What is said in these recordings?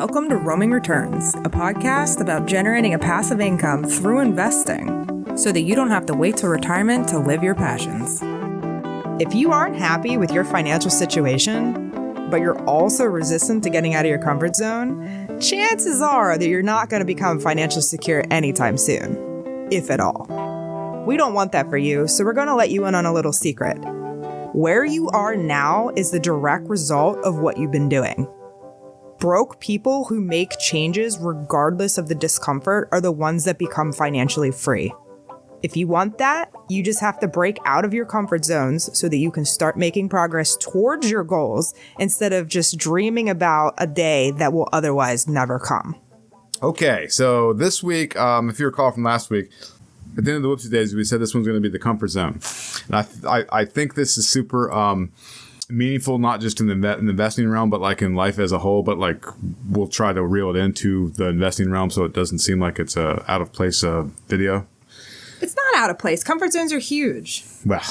Welcome to Roaming Returns, a podcast about generating a passive income through investing so that you don't have to wait till retirement to live your passions. If you aren't happy with your financial situation, but you're also resistant to getting out of your comfort zone, chances are that you're not going to become financially secure anytime soon, if at all. We don't want that for you, so we're going to let you in on a little secret. Where you are now is the direct result of what you've been doing. Broke people who make changes regardless of the discomfort are the ones that become financially free. If you want that, you just have to break out of your comfort zones so that you can start making progress towards your goals instead of just dreaming about a day that will otherwise never come. Okay, so this week, if you recall from last week, at the end of the Whoopsie Days, we said this one's going to be the comfort zone. And I think this is super meaningful, not just in the investing realm, but like in life as a whole. But like we'll try to reel it into the investing realm so it doesn't seem like it's a out of place video. It's not out of place. Comfort zones are huge. Well,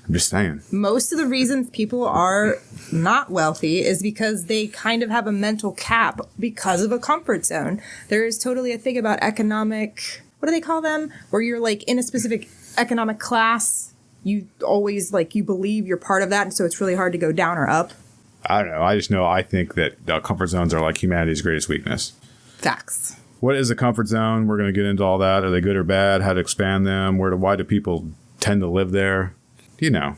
I'm just saying. Most of the reasons people are not wealthy is because they kind of have a mental cap because of a comfort zone. There is totally a thing about economic, what do they call them? Where you're like in a specific economic class. You always you believe you're part of that. And so it's really hard to go down or up. I don't know. I think that comfort zones are like humanity's greatest weakness. Facts. What is a comfort zone? We're going to get into all that. Are they good or bad? How to expand them? Why do people tend to live there? You know.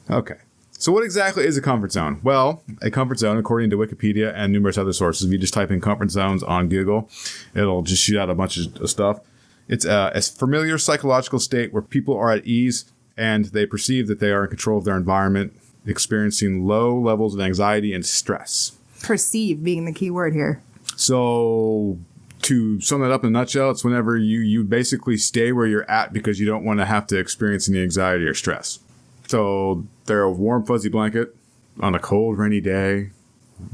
Okay. So what exactly is a comfort zone? Well, a comfort zone, according to Wikipedia and numerous other sources, if you just type in comfort zones on Google, it'll just shoot out a bunch of stuff. It's a familiar psychological state where people are at ease and they perceive that they are in control of their environment, experiencing low levels of anxiety and stress. Perceive being the key word here. So to sum that up in a nutshell, it's whenever you basically stay where you're at because you don't want to have to experience any anxiety or stress. So they're a warm, fuzzy blanket on a cold, rainy day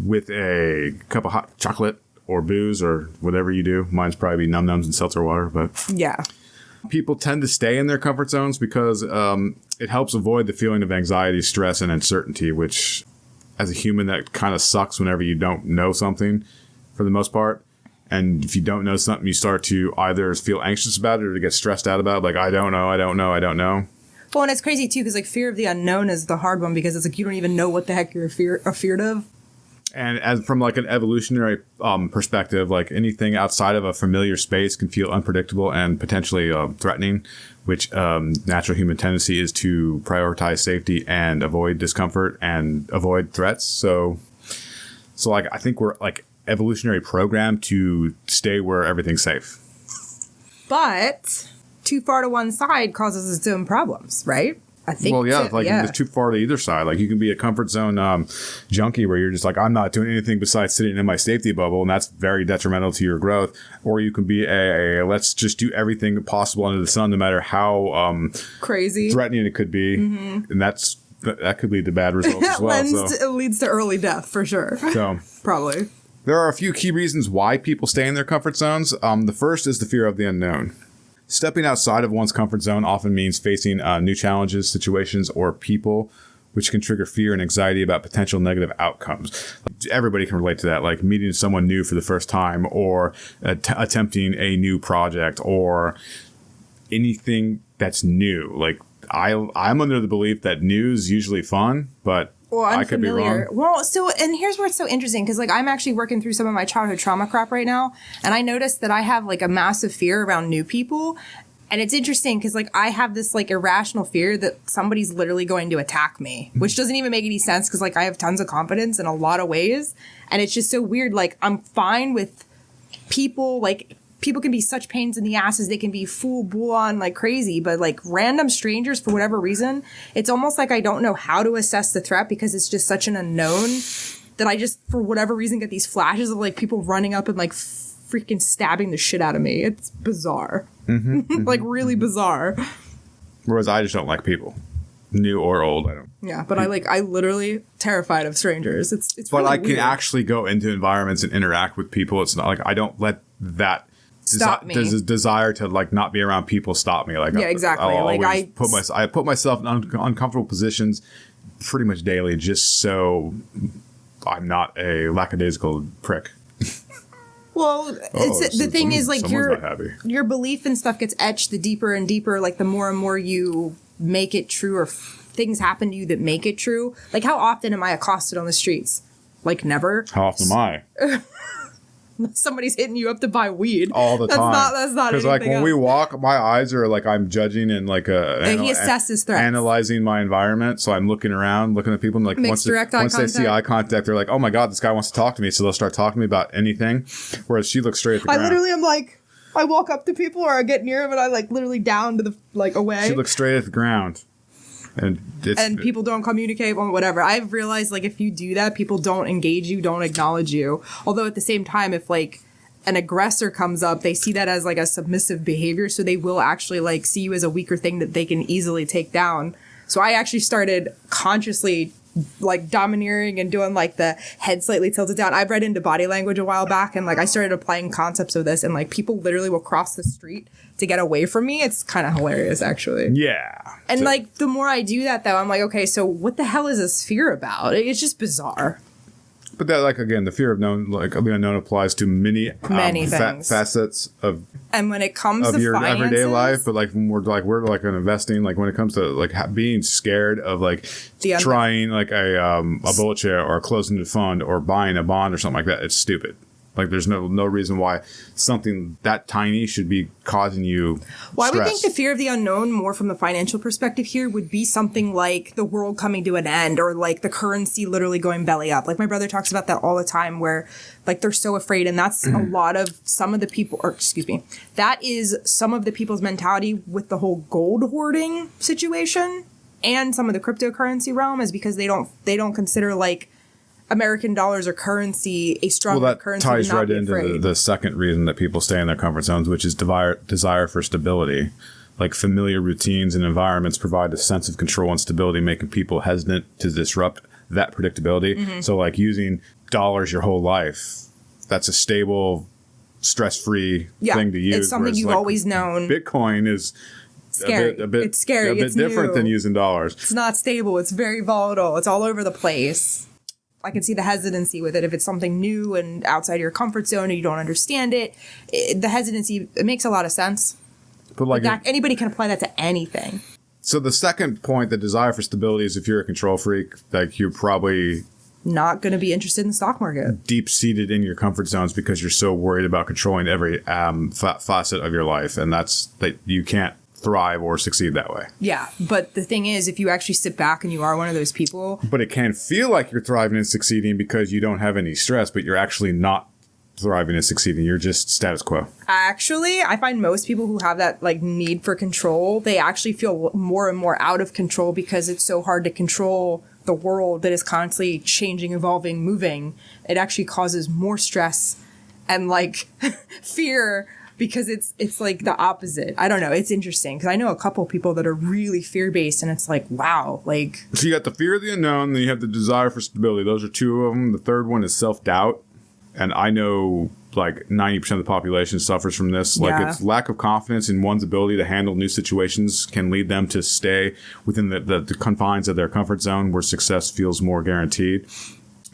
with a cup of hot chocolate or booze or whatever you do. Mine's probably Num-Nums and seltzer water, but yeah. People tend to stay in their comfort zones because it helps avoid the feeling of anxiety, stress, and uncertainty, which as a human, that kind of sucks whenever you don't know something for the most part. And if you don't know something, you start to either feel anxious about it or to get stressed out about it. Like, I don't know. Well, and it's crazy, too, because fear of the unknown is the hard one because it's you don't even know what the heck you're afeared of. And as from an evolutionary perspective, anything outside of a familiar space can feel unpredictable and potentially threatening, which natural human tendency is to prioritize safety and avoid discomfort and avoid threats. So I think we're evolutionary programmed to stay where everything's safe. But too far to one side causes its own problems, right? I think. Well, yeah, it's too far to either side. You can be a comfort zone junkie where you're just I'm not doing anything besides sitting in my safety bubble, and that's very detrimental to your growth. Or you can be a let's just do everything possible under the sun, no matter how crazy threatening it could be, and that could lead to bad results as well. It leads to early death for sure. So probably. There are a few key reasons why people stay in their comfort zones. The first is the fear of the unknown. Stepping outside of one's comfort zone often means facing new challenges, situations, or people, which can trigger fear and anxiety about potential negative outcomes. Everybody can relate to that, like meeting someone new for the first time or attempting a new project or anything that's new. I'm under the belief that new is usually fun, but I could be wrong. Well, and here's where it's so interesting because I'm actually working through some of my childhood trauma crap right now, and I noticed that I have a massive fear around new people, and it's interesting because I have this irrational fear that somebody's literally going to attack me, which doesn't even make any sense because I have tons of confidence in a lot of ways, and it's just so weird. I'm fine with people People can be such pains in the asses. They can be full on crazy, but random strangers for whatever reason, it's almost I don't know how to assess the threat because it's just such an unknown that I just, for whatever reason, get these flashes of people running up and freaking stabbing the shit out of me. It's bizarre. Really bizarre. Whereas I just don't like people. New or old, I don't. Yeah, but I literally terrified of strangers. It's but really I can weird. Actually go into environments and interact with people. It's not I don't let that stop me. There's a desire to not be around people stop me. Yeah, exactly. I put myself in uncomfortable positions pretty much daily just so I'm not a lackadaisical prick. Well, the thing is, like, your belief and stuff gets etched the deeper and deeper, like the more and more you make it true, or things happen to you that make it true. Like, how often am I accosted on the streets? Like, never. How often am I? Somebody's hitting you up to buy weed all the time. That's not because like when else. we walk, my eyes are like I'm judging and like he assesses threats, analyzing my environment. So I'm looking around, looking at people, and like once they see eye contact, they're like, "Oh my god, this guy wants to talk to me." So they'll start talking to me about anything. Whereas she looks straight at the ground. I literally am like, I walk up to people or I get near them and I like literally down to the like away. She looks straight at the ground. And people don't communicate or whatever. I've realized, like, if you do that, people don't engage you, don't acknowledge you. Although at the same time, if like an aggressor comes up, they see that as like a submissive behavior, so they will actually like see you as a weaker thing that they can easily take down. So I actually started consciously like domineering and doing like the head slightly tilted down. I've read into body language a while back, and like I started applying concepts of this, and like people literally will cross the street to get away from me. It's kind of hilarious, actually. Yeah. And like the more I do that, though, I'm like, okay, so what the hell is this fear about? It's just bizarre. But that, like, again, the fear of the unknown applies to many things. Facets of. And when it comes to your finances, everyday life, but like when we're like in investing, like when it comes to like being scared of like trying like a bullet share or closing the fund or buying a bond or something like that, it's stupid. Like, there's no reason why something that tiny should be causing you Well, stress. I would think the fear of the unknown, more from the financial perspective here, would be something like the world coming to an end, or like the currency literally going belly up. Like, my brother talks about that all the time, where like they're so afraid, and that's a lot of some of the people, or excuse me, that is some of the people's mentality with the whole gold hoarding situation and some of the cryptocurrency realm, is because they don't consider like American dollars or currency a strong currency. Well, that ties to not right be into afraid. the second reason that people stay in their comfort zones, which is desire for stability. Like, familiar routines and environments provide a sense of control and stability, making people hesitant to disrupt that predictability. Mm-hmm. So, like, using dollars your whole life, that's a stable, stress-free thing to use. It's something you've always known. Bitcoin is scary. It's scary. A bit different than using dollars. It's not stable. It's very volatile. It's all over the place. I can see the hesitancy with it. If it's something new and outside your comfort zone and you don't understand it, the hesitancy, it makes a lot of sense. But like anybody can apply that to anything. So the second point, the desire for stability, is if you're a control freak, like, you're probably not going to be interested in the stock market. Deep-seated in your comfort zones because you're so worried about controlling every facet of your life. And that's that you can't thrive or succeed that way. Yeah, but the thing is, if you actually sit back and you are one of those people... But it can feel like you're thriving and succeeding because you don't have any stress, but you're actually not thriving and succeeding. You're just status quo. Actually, I find most people who have that like need for control, they actually feel more and more out of control because it's so hard to control the world that is constantly changing, evolving, moving. It actually causes more stress and like fear, because it's like the opposite. I don't know. It's interesting because I know a couple of people that are really fear-based, and it's like, wow. Like, so you got the fear of the unknown, then you have the desire for stability. Those are two of them. The third one is self-doubt. And I know like 90% of the population suffers from this. Like, it's lack of confidence in one's ability to handle new situations can lead them to stay within the confines of their comfort zone where success feels more guaranteed.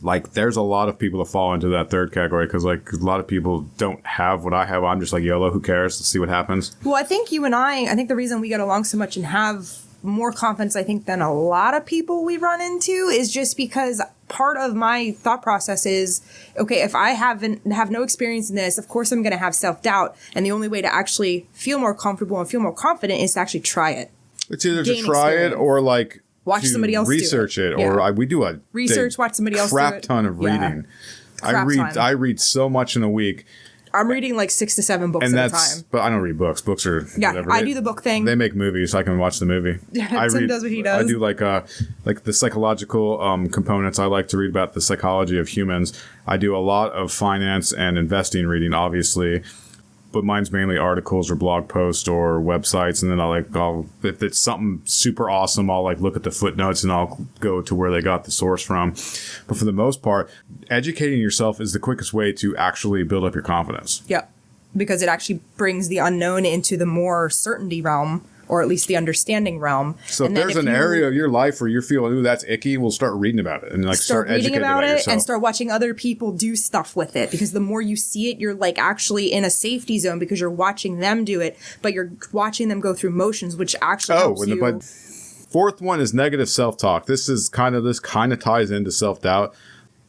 Like, there's a lot of people that fall into that third category because, like, a lot of people don't have what I have. I'm just like, YOLO, who cares? Let's see what happens. Well, I think you and I think the reason we get along so much and have more confidence, I think, than a lot of people we run into is just because part of my thought process is, okay, if I have no experience in this, of course I'm going to have self-doubt. And the only way to actually feel more comfortable and feel more confident is to actually try it. It's either to try it or, like, watch somebody else research do it. Or we do a research, watch somebody else do it. Crap ton of reading. I read so much in a week. I'm reading like 6 to 7 books at a time. But I don't read books. Books are whatever. I do the book thing. They make movies, so I can watch the movie. Tim does what he does. I do like the psychological components. I like to read about the psychology of humans. I do a lot of finance and investing reading, obviously. But mine's mainly articles or blog posts or websites, and then I'll if it's something super awesome, I'll like look at the footnotes and I'll go to where they got the source from. But for the most part, educating yourself is the quickest way to actually build up your confidence. Yep, because it actually brings the unknown into the more certainty realm, or at least the understanding realm. So if there's an area of your life where you're feeling, ooh, that's icky, we'll start reading about it and like start educating about it yourself. And start watching other people do stuff with it, because the more you see it, you're like actually in a safety zone because you're watching them do it, but you're watching them go through motions, which actually helps you. But fourth one is negative self-talk. This kind of ties into self-doubt.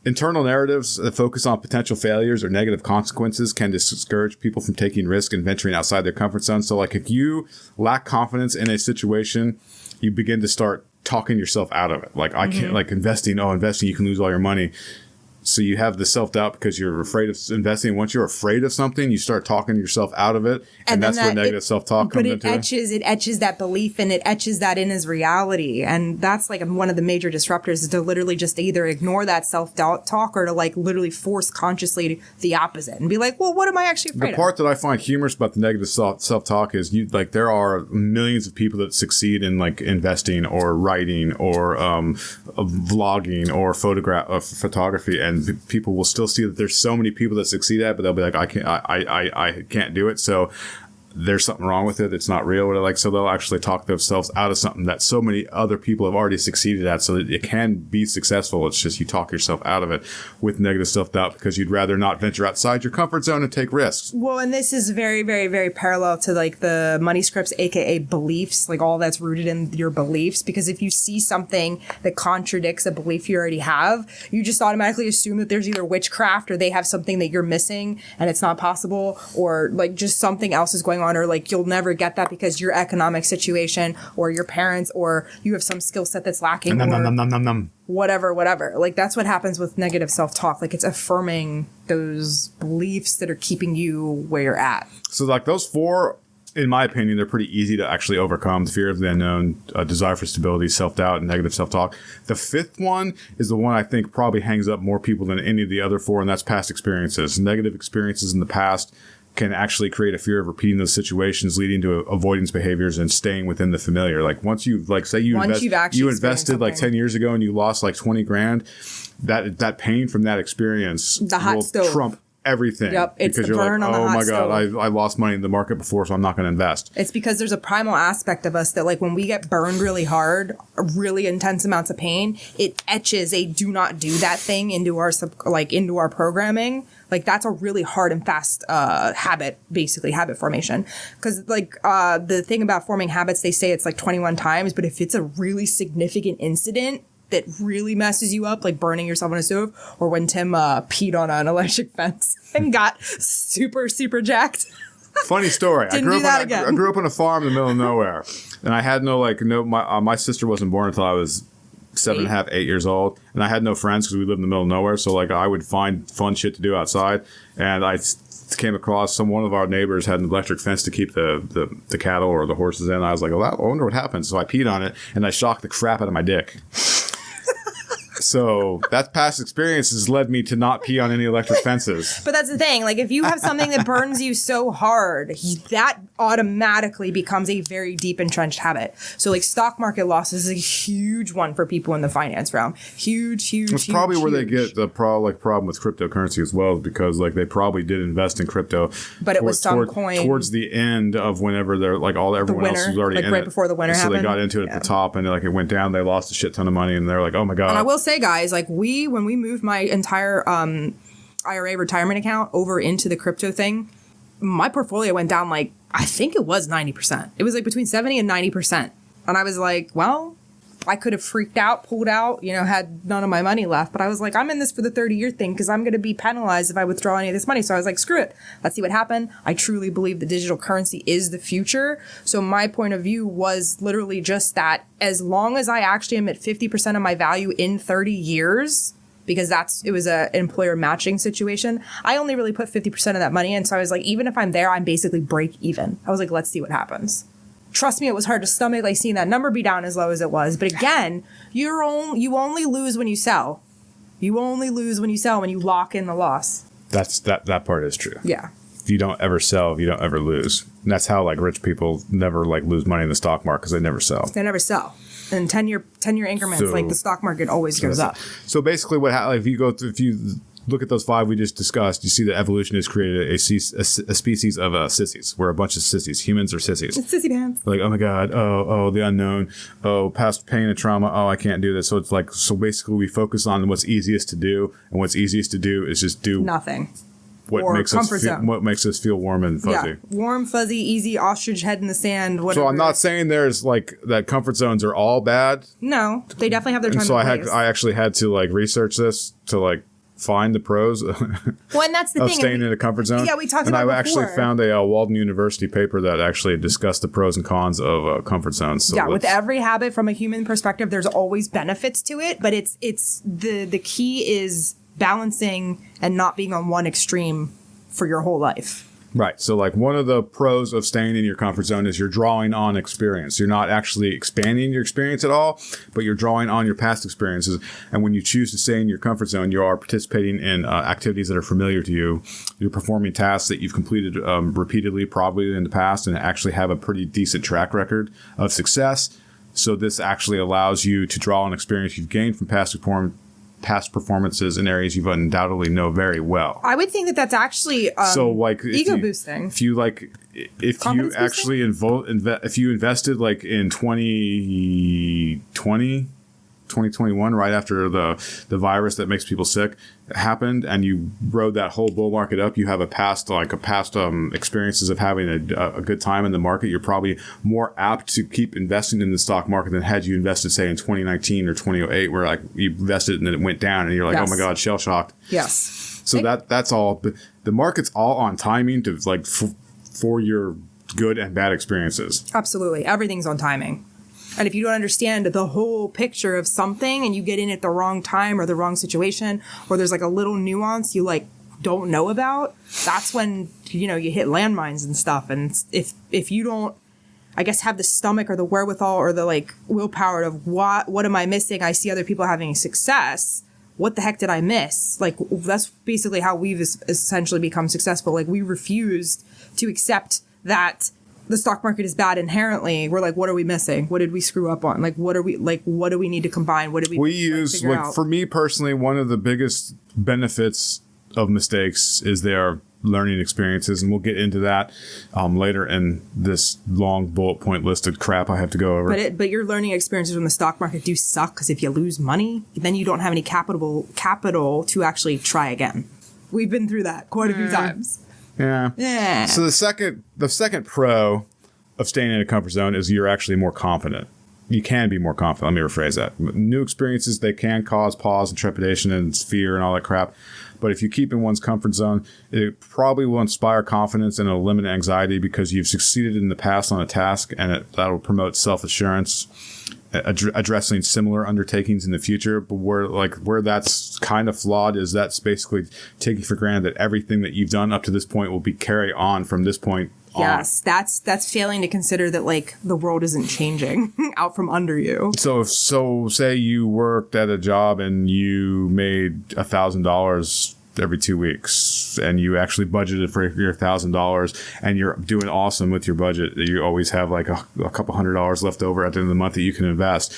Internal narratives that focus on potential failures or negative consequences can discourage people from taking risk and venturing outside their comfort zone. So like if you lack confidence in a situation, you begin to start talking yourself out of it. Like I can't, like investing, you can lose all your money. So you have the self-doubt because you're afraid of investing. Once you're afraid of something, you start talking yourself out of it. And that's where negative self-talk comes into it. It etches that belief, and it etches that in as reality. And that's like one of the major disruptors, is to literally just either ignore that self-doubt talk or to like literally force consciously the opposite and be like, well, what am I actually afraid of? The part that I find humorous about the negative self-talk is there are millions of people that succeed in like investing or writing or vlogging or photography, and people will still see that there's so many people that succeed at it, but they'll be like, I can't do it. So there's something wrong with it. It's not real. So they'll actually talk themselves out of something that so many other people have already succeeded at, so that it can be successful. It's just you talk yourself out of it with negative self-doubt because you'd rather not venture outside your comfort zone and take risks. Well, and this is very, very, very parallel to like the money scripts, aka beliefs, like all that's rooted in your beliefs. Because if you see something that contradicts a belief you already have, you just automatically assume that there's either witchcraft or they have something that you're missing and it's not possible, or like just something else is going on, or like you'll never get that because your economic situation or your parents, or you have some skill set that's lacking, whatever. Like that's what happens with negative self-talk. Like it's affirming those beliefs that are keeping you where you're at. So like those four, in my opinion, they're pretty easy to actually overcome: the fear of the unknown, desire for stability, self-doubt, and negative self-talk. The fifth one is the one I think probably hangs up more people than any of the other four, and that's past experiences. Negative experiences in the past can actually create a fear of repeating those situations, leading to avoidance behaviors and staying within the familiar. Like once you've, like, say you invested like 10 years ago and you lost like 20 grand, that pain from that experience will trump everything. Yep, it's because the burn on the hot stove. Oh my God, I lost money in the market before, so I'm not going to invest. It's because there's a primal aspect of us that like when we get burned really hard, really intense amounts of pain, it etches a do not do that thing into our into our programming. Like that's a really hard and fast habit formation. Because like the thing about forming habits, they say it's like 21 times, but if it's a really significant incident that really messes you up, like burning yourself on a stove, or when Tim peed on an electric fence and got super, super jacked. Funny story. I grew up on a farm in the middle of nowhere, and I had my sister wasn't born until I was 7.5, 8 years old, and I had no friends because we lived in the middle of nowhere. So like I would find fun shit to do outside, and I came across one of our neighbors had an electric fence to keep the cattle or the horses in. I was like, well, I wonder what happened. So I peed on it, and I shocked the crap out of my dick. So that past experience has led me to not pee on any electric fences. But that's the thing. Like if you have something that burns you so hard, that automatically becomes a very deep entrenched habit. So like stock market losses is a huge one for people in the finance realm. Huge. It's probably where they get the problem with cryptocurrency as well, because like they probably did invest in crypto. But it was some coin towards the end of whenever they're like everyone else was already in right it. Before the winter happened. So they got into it at the top, and like it went down. They lost a shit ton of money, and they're like, oh my God. And I will say, guys, like when we moved my entire IRA retirement account over into the crypto thing, my portfolio went down like, I think it was 90%. It was like between 70 and 90%. And I was like, well, I could have freaked out, pulled out, had none of my money left. But I was like, I'm in this for the 30-year thing because I'm going to be penalized if I withdraw any of this money. So I was like, screw it. Let's see what happened. I truly believe the digital currency is the future. So my point of view was literally just that as long as I actually am at 50% of my value in 30 years, because it was an employer matching situation, I only really put 50% of that money in. So I was like, even if I'm there, I'm basically break even. I was like, let's see what happens. Trust me, it was hard to stomach, like seeing that number be down as low as it was. But again, you only lose when you sell. You only lose when you sell, when you lock in the loss. That part is true. Yeah. If you don't ever sell, you don't ever lose. And that's how like rich people never like lose money in the stock market, because they never sell. They never sell. And 10-year increments, like the stock market always goes up. So basically, if you look at those 5 we just discussed, you see that evolution has created a species of sissies. We're a bunch of sissies. Humans are sissies. It's sissy pants. Like, oh my God, oh, the unknown, oh, past pain and trauma, oh, I can't do this. So it's like, so basically we focus on what's easiest to do, and what's easiest to do is just do nothing. What makes us feel warm and fuzzy. Yeah, warm, fuzzy, easy, ostrich head in the sand, whatever. So I'm not saying there's like that comfort zones are all bad. No, they definitely have their time. And so and place. I actually had to like research this to like find the pros well, and that's the of thing. staying in a comfort zone. Yeah, we talked and about I before. actually found a Walden University paper that actually discussed the pros and cons of comfort zones. So yeah, with every habit from a human perspective, there's always benefits to it, but it's the key is balancing and not being on one extreme for your whole life. Right. So like one of the pros of staying in your comfort zone is you're drawing on experience. You're not actually expanding your experience at all, but you're drawing on your past experiences. And when you choose to stay in your comfort zone, you are participating in activities that are familiar to you. You're performing tasks that you've completed repeatedly, probably in the past, and actually have a pretty decent track record of success. So this actually allows you to draw on experience you've gained from past performances in areas you undoubtedly know very well. I would think that that's actually so like ego boosting. If you invested like in 2021, right after the virus that makes people sick happened, and you rode that whole bull market up, you have a past experiences of having a good time in the market. You're probably more apt to keep investing in the stock market than had you invested, say, in 2019 or 2008, where like you invested and then it went down, and you're like, yes. Oh my God, shell shocked. Yes. So that's all. The market's all on timing to like for your good and bad experiences. Absolutely, everything's on timing. And if you don't understand the whole picture of something and you get in at the wrong time or the wrong situation, or there's like a little nuance you like don't know about, that's when, you know, you hit landmines and stuff. And if you don't, I guess, have the stomach or the wherewithal or the like willpower of what am I missing? I see other people having success. What the heck did I miss? Like, that's basically how we've essentially become successful. Like, we refused to accept that the stock market is bad inherently. We're like, what are we missing? What did we screw up on? Like, what do we need to combine? What do we use? Like, for me personally, one of the biggest benefits of mistakes is their learning experiences, and we'll get into that later in this long bullet point listed crap I have to go over. But your learning experiences from the stock market do suck, because if you lose money, then you don't have any capital to actually try again. We've been through that quite a few times. Yeah. So the second pro of staying in a comfort zone is you're actually more confident. You can be more confident. Let me rephrase that. New experiences, they can cause pause and trepidation and fear and all that crap. But if you keep in one's comfort zone, it probably will inspire confidence and it'll eliminate anxiety because you've succeeded in the past on a task, and that'll promote self-assurance, addressing similar undertakings in the future. But where that's kind of flawed is that's basically taking for granted that everything that you've done up to this point will be carry on from this point on. Yes, that's failing to consider that like the world isn't changing out from under you. So say you worked at a job and you made $1,000 every 2 weeks, and you actually budgeted for your $1,000, and you're doing awesome with your budget. You always have like a couple $100 left over at the end of the month that you can invest,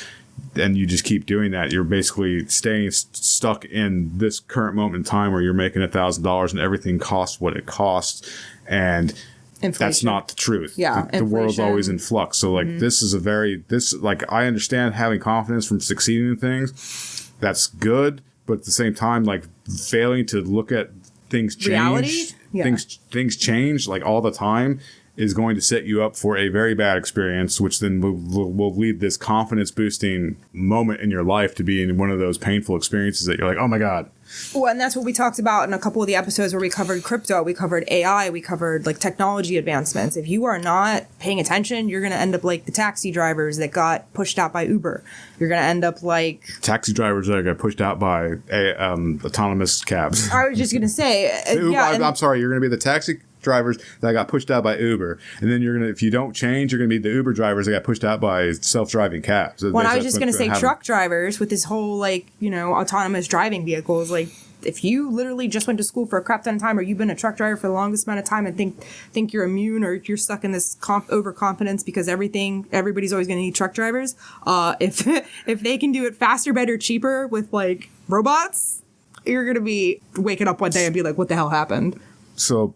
and you just keep doing that. You're basically staying stuck in this current moment in time where you're making $1,000 and everything costs what it costs, and inflation. That's not the truth. Yeah, the world's always in flux. So like this is I understand having confidence from succeeding in things. That's good. But at the same time, like failing to look at things change, reality? Yeah. things change like all the time is going to set you up for a very bad experience, which then will lead this confidence boosting moment in your life to be in one of those painful experiences that you're like, oh my God. Well, and that's what we talked about in a couple of the episodes where we covered crypto, we covered AI, we covered like technology advancements. If you are not paying attention, you're going to end up like the taxi drivers that got pushed out by Uber. You're going to end up like taxi drivers that got pushed out by autonomous cabs. I was just going to say, I'm sorry, you're going to be the taxi drivers that got pushed out by Uber, and then if you don't change, you're going to be the Uber drivers that got pushed out by self-driving cabs. Well, I was just going to say truck drivers with this whole autonomous driving vehicles. Like, if you literally just went to school for a crap ton of time, or you've been a truck driver for the longest amount of time and think you're immune, or you're stuck in this overconfidence because everybody's always going to need truck drivers. If they can do it faster, better, cheaper with like robots, you're going to be waking up one day and be like, what the hell happened? So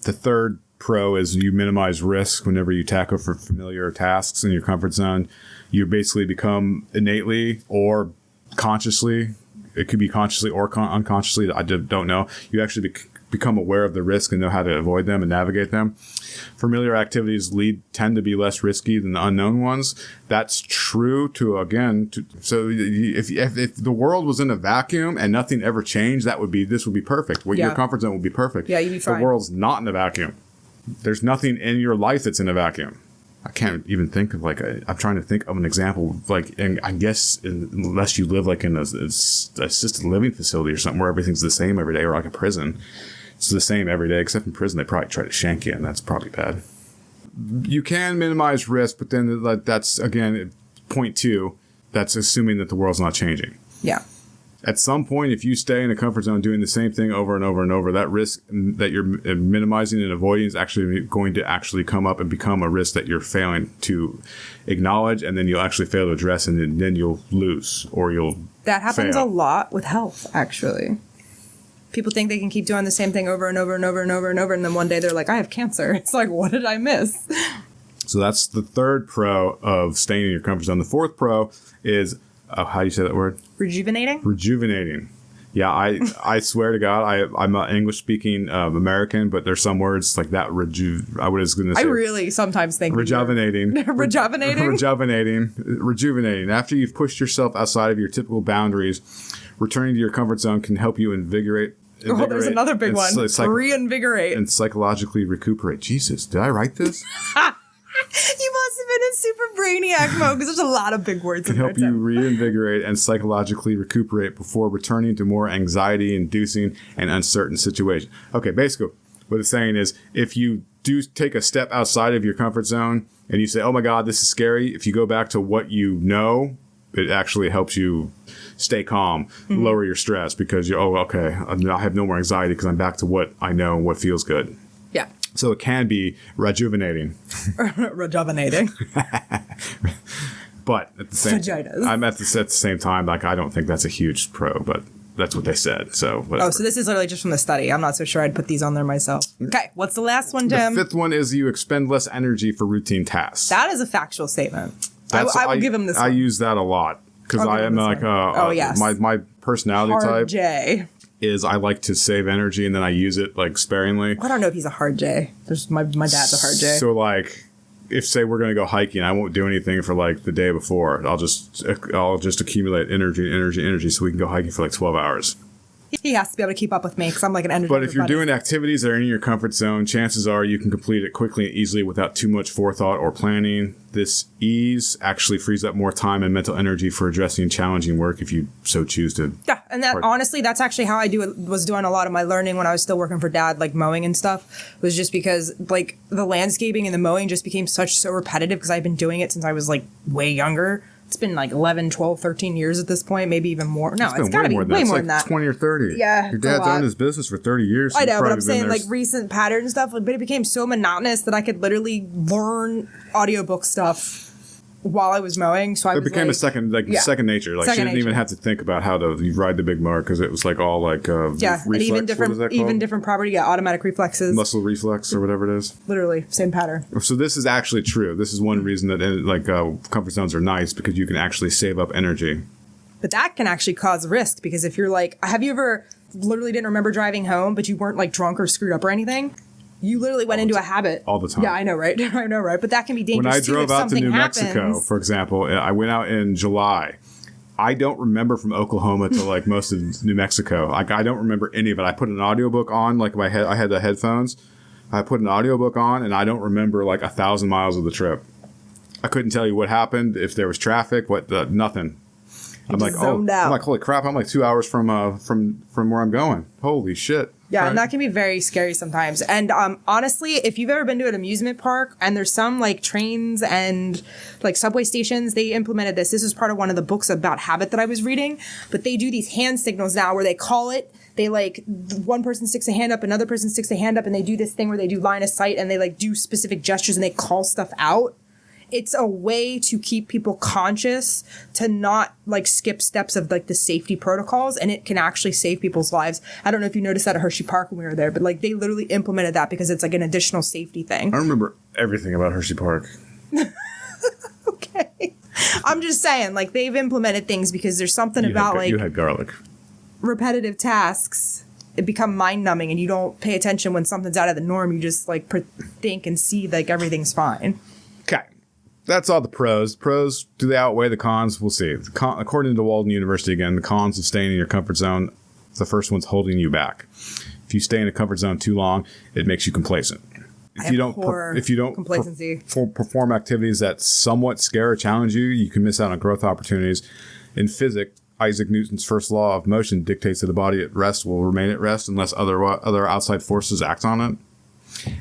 the third pro is you minimize risk whenever you tackle for familiar tasks in your comfort zone. You basically become innately or consciously, it could be consciously or unconsciously, I don't know. You actually become aware of the risk and know how to avoid them and navigate them. Familiar activities tend to be less risky than the unknown ones. That's true so if the world was in a vacuum and nothing ever changed, this would be perfect. Your comfort zone would be perfect. Yeah, you'd be fine. The world's not in a vacuum. There's nothing in your life that's in a vacuum. I can't even think of I'm trying to think of an example, and I guess unless you live like in a assisted living facility or something where everything's the same every day, or like a prison. It's the same every day, except in prison they probably try to shank you, and that's probably bad. You can minimize risk, but then that's, again, point 2, that's assuming that the world's not changing. Yeah. At some point, if you stay in a comfort zone doing the same thing over and over and over, that risk that you're minimizing and avoiding is actually going to actually come up and become a risk that you're failing to acknowledge, and then you'll actually fail to address, and then you'll lose or you'll That happens fail. a lot with health, actually. People think they can keep doing the same thing over and over and over and over and over, and then one day they're like, I have cancer. It's like, what did I miss? So that's the third pro of staying in your comfort zone. The fourth pro is, how do you say that word? Rejuvenating? Rejuvenating. Yeah, I swear to God, I'm an English-speaking American, but there's some words like that. I was going to say. I really sometimes think rejuvenating. Rejuvenating? Rejuvenating. After you've pushed yourself outside of your typical boundaries, returning to your comfort zone can help you invigorate. Oh, there's another big one. Reinvigorate. And psychologically recuperate. Jesus, did I write this? You must have been in super brainiac mode because there's a lot of big words in there. Can help you reinvigorate and psychologically recuperate before returning to more anxiety-inducing and uncertain situations. Okay, basically, what it's saying is if you do take a step outside of your comfort zone and you say, oh my God, this is scary, if you go back to what you know, it actually helps you stay calm, lower your stress because you're, okay, I have no more anxiety because I'm back to what I know and what feels good. Yeah. So it can be rejuvenating. Rejuvenating. But at the same Vaginas. I'm at the same time, I don't think that's a huge pro, but that's what they said. So whatever. Oh, so this is literally just from the study. I'm not so sure I'd put these on there myself. Okay, what's the last one, Tim? The fifth one is you expend less energy for routine tasks. That is a factual statement. I will give him this one. I use that a lot because I am like, yes. my personality Hard type J. is I like to save energy and then I use it sparingly. I don't know if he's a hard J. My dad's a hard J. So if say we're going to go hiking, I won't do anything for the day before. I'll just accumulate energy so we can go hiking for 12 hours. He has to be able to keep up with me because I'm like an energy. But if you're doing activities that are in your comfort zone, chances are you can complete it quickly and easily without too much forethought or planning. This ease actually frees up more time and mental energy for addressing challenging work if you so choose to. Yeah, and honestly, that's actually how I was doing a lot of my learning when I was still working for Dad, mowing and stuff. Was just because the landscaping and the mowing just became so repetitive because I've been doing it since I was way younger. It's been 11, 12, 13 years at this point, maybe even more. No, it's got to be way more than that. 20 or 30. Yeah. Your dad's owned his business for 30 years. So I know, but I'm saying recent pattern stuff, but it became so monotonous that I could literally learn audiobook stuff while I was mowing. So it became a second nature. She didn't even have to think about how to ride the big mower because it was all reflex. And even different property, automatic reflexes, muscle reflex or whatever it is. Literally same pattern. So this is actually true. This is one reason that comfort zones are nice because you can actually save up energy. But that can actually cause risk because if you're have you ever literally didn't remember driving home, but you weren't drunk or screwed up or anything? You literally went into a habit. All the time. Yeah, I know, right? I know, right? But that can be dangerous, when I drove out to New Mexico, happens. for example, I went out in July. I don't remember from Oklahoma to most of New Mexico. I don't remember any of it. I put an audiobook on, I had the headphones. I put an audiobook on, and I don't remember 1,000 miles of the trip. I couldn't tell you what happened, if there was traffic, nothing. I'm zoned out. I'm holy crap! I'm 2 hours from where I'm going. Holy shit! Yeah, right. And that can be very scary sometimes. And honestly, if you've ever been to an amusement park and there's some trains and subway stations, they implemented this. This is part of one of the books about habit that I was reading. But they do these hand signals now where they call it. They one person sticks a hand up, another person sticks a hand up, and they do this thing where they do line of sight and they do specific gestures and they call stuff out. it's a way to keep people conscious to not like skip steps of like the safety protocols, and it can actually save people's lives. I don't know if you noticed that at Hershey Park when we were there, but like they literally implemented that because it's like an additional safety thing. I remember everything about Hershey Park. Okay. I'm just saying, like, they've implemented things because there's something about like you had garlic. Repetitive tasks. It become mind numbing, and you don't pay attention when something's out of the norm. You just like think and see like everything's fine. Okay. That's all the pros. Pros, do they outweigh the cons? We'll see. According to Walden University, again, the cons of staying in your comfort zone, the first one's holding you back. If you stay in a comfort zone too long, it makes you complacent. If you don't complacency. Perform activities that somewhat scare or challenge you, you can miss out on growth opportunities. In physics, Isaac Newton's first law of motion dictates that a body at rest will remain at rest unless other outside forces act on it.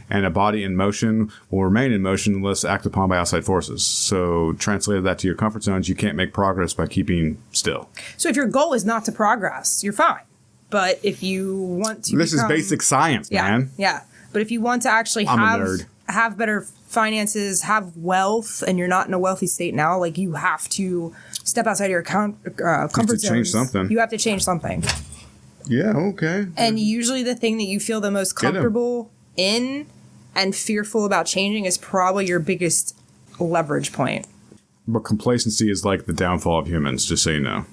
And a body in motion will remain in motion unless acted upon by outside forces. So translated that to your comfort zones, you can't make progress by keeping still. So if your goal is not to progress, you're fine. But if you want to This is basic science, man. Yeah. But if you want to actually have better finances, have wealth, and you're not in a wealthy state now, like you have to step outside of your comfort zone. Change something. You have to change something. Yeah, okay. And usually the thing that you feel the most comfortable in and fearful about changing is probably your biggest leverage point. But complacency is like the downfall of humans, just so you know.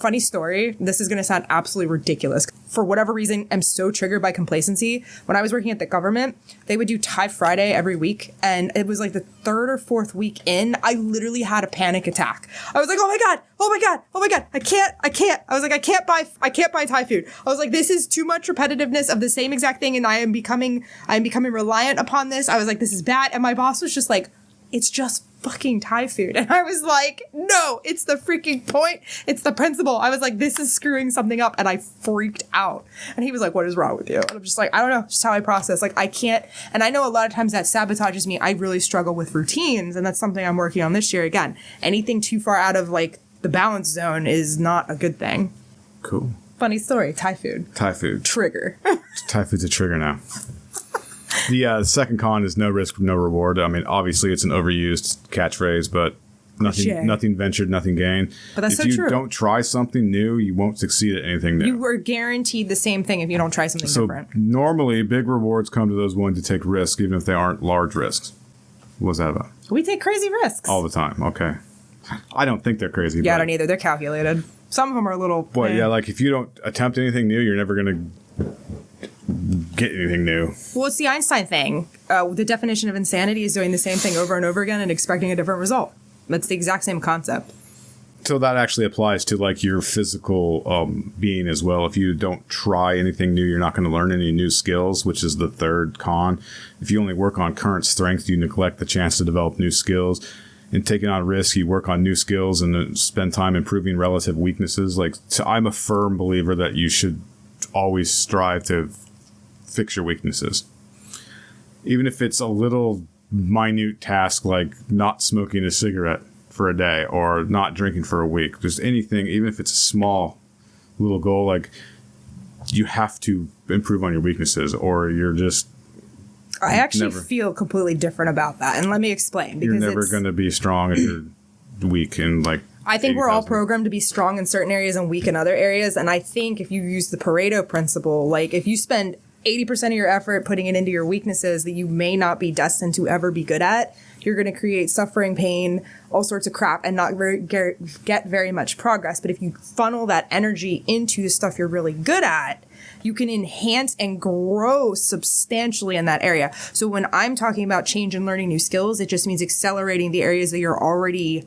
Funny story. This is going to sound absolutely ridiculous. For whatever reason, I'm so triggered by complacency. When I was working at the government, they would do Thai Friday every week. And it was like the third or fourth week in, I literally had a panic attack. I was like, oh my God. I can't. I was like, I can't buy Thai food. I was like, this is too much repetitiveness of the same exact thing. And I am becoming reliant upon this. I was like, this is bad. And my boss was just like, it's just fucking Thai food. And I was like, no, it's the freaking point. It's the principle. I was like, this is screwing something up. And I freaked out. And he was like, what is wrong with you? And I'm just like, I don't know. Just how I process. Like, I can't. And I know a lot of times that sabotages me. I really struggle with routines. And that's something I'm working on this year. Again, anything too far out of like the balance zone is not a good thing. Cool. Funny story. Thai food. Trigger. Thai food's a trigger now. The second con is no risk, no reward. I mean, obviously, it's an overused catchphrase, but nothing ventured, nothing gained. But that's if you don't try something new, you won't succeed at anything new. You were guaranteed the same thing if you don't try something different. So normally, big rewards come to those willing to take risks, even if they aren't large risks. What's that about? We take crazy risks. All the time. Okay. I don't think they're crazy. Yeah, I don't either. They're calculated. Some of them are a little... But yeah, like if you don't attempt anything new, you're never going to get anything new. Well, it's the Einstein thing. The definition of insanity is doing the same thing over and over again and expecting a different result. That's the exact same concept. So that actually applies to like your physical being as well. If you don't try anything new, you're not going to learn any new skills, which is the third con. If you only work on current strength, you neglect the chance to develop new skills. In taking on risk, you work on new skills and spend time improving relative weaknesses. Like, so I'm a firm believer that you should always strive to fix your weaknesses. Even if it's a little minute task like not smoking a cigarette for a day or not drinking for a week. Just anything, even if it's a small little goal, like you have to improve on your weaknesses or you're just... I actually feel completely different about that. And let me explain. Because you're never going to be strong if you're weak and like... I think we're all programmed to be strong in certain areas and weak in other areas. And I think if you use the Pareto principle, like if you spend 80% of your effort putting it into your weaknesses that you may not be destined to ever be good at, you're going to create suffering, pain, all sorts of crap and not get very much progress. But if you funnel that energy into the stuff you're really good at, you can enhance and grow substantially in that area. So when I'm talking about change and learning new skills, it just means accelerating the areas that you're already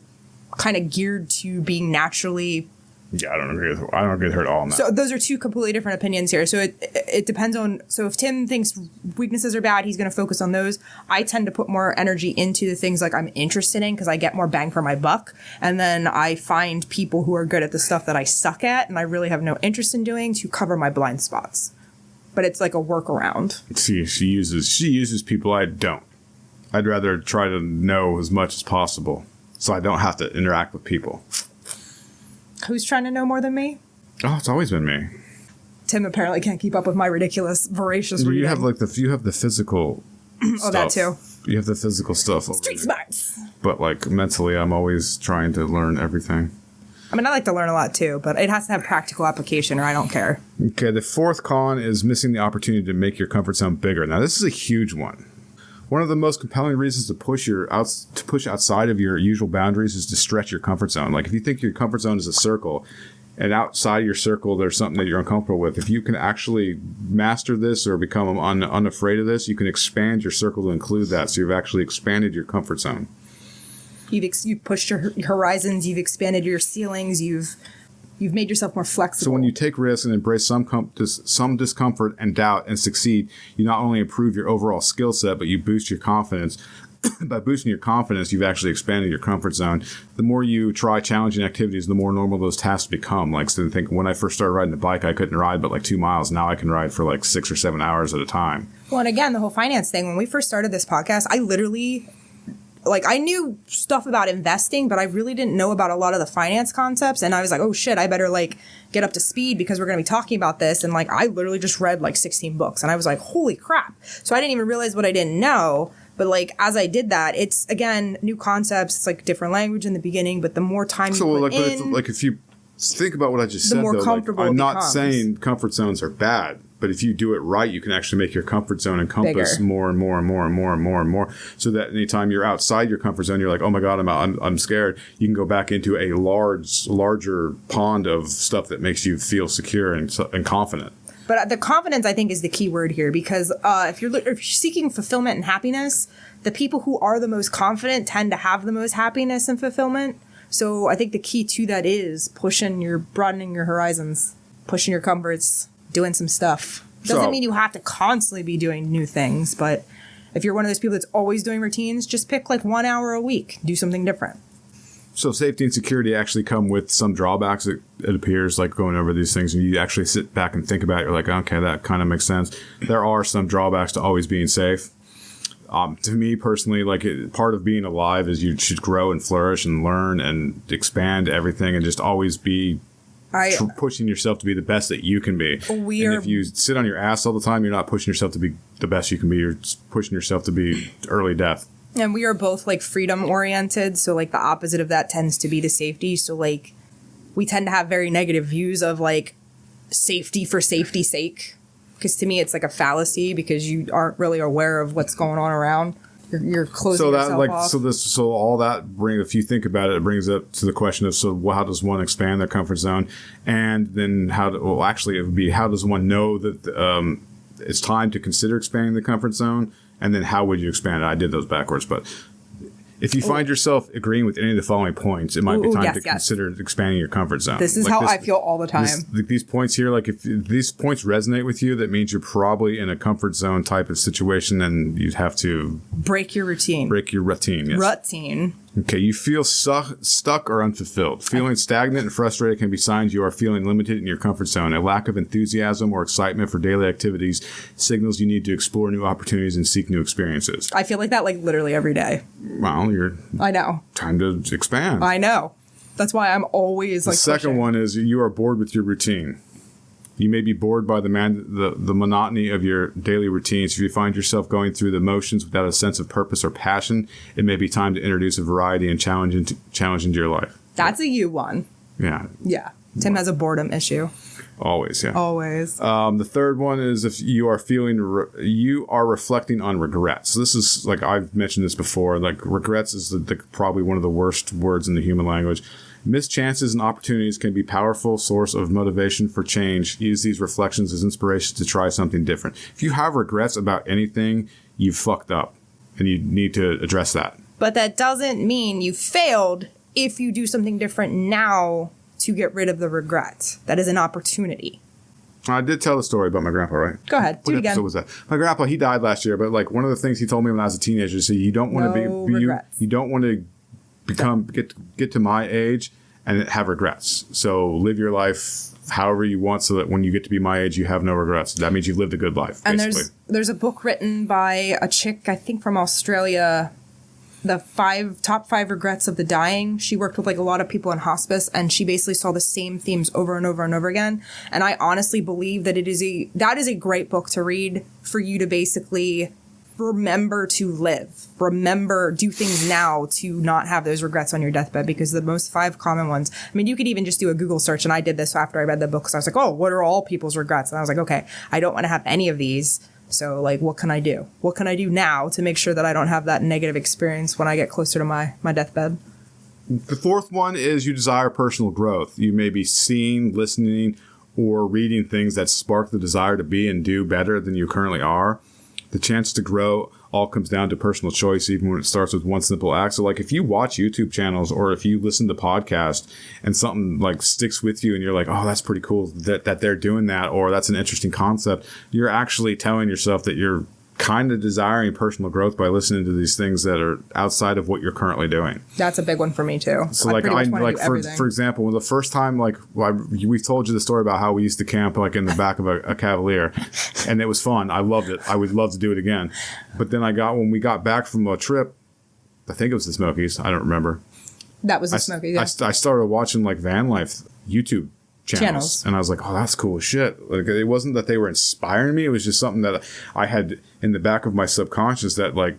kind of geared to being naturally. Yeah, I don't agree with her at all on that. So those are two completely different opinions here. So it depends on, so if Tim thinks weaknesses are bad, he's going to focus on those. I tend to put more energy into the things like I'm interested in because I get more bang for my buck. And then I find people who are good at the stuff that I suck at and I really have no interest in doing to cover my blind spots. But it's like a workaround. See, she uses people I don't. I'd rather try to know as much as possible so I don't have to interact with people. Who's trying to know more than me? Oh, it's always been me. Tim apparently can't keep up with my ridiculous, voracious reading. You have the physical stuff. Oh, that too. You have the physical stuff. Street smarts. But like mentally, I'm always trying to learn everything. I mean, I like to learn a lot too, but it has to have practical application or I don't care. Okay, the fourth con is missing the opportunity to make your comfort zone bigger. Now, this is a huge one. One of the most compelling reasons to push outside of your usual boundaries is to stretch your comfort zone. Like if you think your comfort zone is a circle, and outside your circle there's something that you're uncomfortable with, if you can actually master this or become unafraid of this, you can expand your circle to include that. So you've actually expanded your comfort zone. You've pushed your horizons, you've expanded your ceilings, you've made yourself more flexible. So when you take risks and embrace some discomfort and doubt and succeed, you not only improve your overall skill set, but you boost your confidence. By boosting your confidence, you've actually expanded your comfort zone. The more you try challenging activities, the more normal those tasks become. Like, so think when I first started riding a bike, I couldn't ride but like 2 miles. Now I can ride for like 6 or 7 hours at a time. Well, and again, the whole finance thing, when we first started this podcast, I literally... Like, I knew stuff about investing, but I really didn't know about a lot of the finance concepts. And I was like, oh, shit, I better, like, get up to speed because we're going to be talking about this. And, like, I literally just read, like, 16 books. And I was like, holy crap. So I didn't even realize what I didn't know. But, like, as I did that, it's, again, new concepts. It's, like, different language in the beginning. But the more time you put in... So, like, if you think about what I just said, more though, comfortable I'm it not becomes. saying comfort zones are bad. But if you do it right, you can actually make your comfort zone encompass Bigger. more and more and more and more and more and more. So that anytime you're outside your comfort zone, you're like, oh my God, I'm scared. You can go back into a larger pond of stuff that makes you feel secure and confident. But the confidence, I think, is the key word here because if you're seeking fulfillment and happiness, the people who are the most confident tend to have the most happiness and fulfillment. So I think the key to that is broadening your horizons, pushing your comforts, doing some stuff. Doesn't mean you have to constantly be doing new things, but if you're one of those people that's always doing routines, just pick like 1 hour a week, do something different. So safety and security actually come with some drawbacks, it appears, like going over these things, and you actually sit back and think about it, you're like, okay, that kind of makes sense. There are some drawbacks to always being safe. To me personally, like part of being alive is you should grow and flourish and learn and expand everything and just always be pushing yourself to be the best that you can be. And if you sit on your ass all the time, you're not pushing yourself to be the best you can be. You're just pushing yourself to be early death. And we are both like freedom oriented. So like the opposite of that tends to be the safety. So like we tend to have very negative views of like safety for safety's sake. Because to me, it's like a fallacy because you aren't really aware of what's going on around. You're closing yourself off. So all that if you think about it, it brings up to the question of how does one expand their comfort zone, and then it would be how does one know that it's time to consider expanding the comfort zone, and then how would you expand it? I did those backwards, but if you find yourself agreeing with any of the following points, it might be time to consider expanding your comfort zone. This is how I feel all the time. These points here, like if these points resonate with you, that means you're probably in a comfort zone type of situation and you'd have to break your routine. Yes. Routine. Okay, you feel stuck or unfulfilled. Feeling stagnant and frustrated can be signs you are feeling limited in your comfort zone. A lack of enthusiasm or excitement for daily activities signals you need to explore new opportunities and seek new experiences. I feel like that like literally every day. Well, I know. Time to expand. I know. That's why I'm always like The second one is you are bored with your routine. You may be bored by the monotony of your daily routines. If you find yourself going through the motions without a sense of purpose or passion, it may be time to introduce a variety and challenge into your life. That's a you one. Yeah. Yeah. Tim has a boredom issue. Always, yeah. Always. The third one is if you are you are reflecting on regrets. So this is, like I've mentioned this before, like regrets is probably one of the worst words in the human language. Missed chances and opportunities can be a powerful source of motivation for change. Use these reflections as inspiration to try something different. If you have regrets about anything, you've fucked up and you need to address that. But that doesn't mean you failed if you do something different now to get rid of the regret. That is an opportunity. I did tell the story about my grandpa, right? Go ahead. Do it again. What episode was that? My grandpa, he died last year, but like one of the things he told me when I was a teenager is you don't want you don't want to get to my age and have regrets. So live your life however you want so that when you get to be my age, you have no regrets. That means you've lived a good life, basically. And there's a book written by a chick, I think from Australia, the top 5 regrets of the dying. She worked with like a lot of people in hospice and she basically saw the same themes over and over and over again. And I honestly believe that that is a great book to read for you to basically remember to live. Remember, do things now to not have those regrets on your deathbed, because the most 5 common ones, I mean, you could even just do a Google search, and I did this after I read the book, because I was like, oh, what are all people's regrets? And I was like, okay, I don't want to have any of these. So like, what can I do? What can I do now to make sure that I don't have that negative experience when I get closer to my deathbed? The fourth one is you desire personal growth. You may be seeing, listening, or reading things that spark the desire to be and do better than you currently are. The chance to grow all comes down to personal choice, even when it starts with one simple act. So like if you watch YouTube channels or if you listen to podcasts and something like sticks with you and you're like, oh, that's pretty cool that they're doing that, or that's an interesting concept, you're actually telling yourself that you're kind of desiring personal growth by listening to these things that are outside of what you're currently doing. That's a big one for me too. So like for example, when the first time we've told you the story about how we used to camp like in the back of a Cavalier, and it was fun. I loved it. I would love to do it again. But then when we got back from a trip, I think it was the Smokies. I don't remember. That was the Smokies. Yeah. I started watching like van life YouTube channels. And I was like, oh, that's cool as shit. Like, it wasn't that they were inspiring me. It was just something that I had in the back of my subconscious that like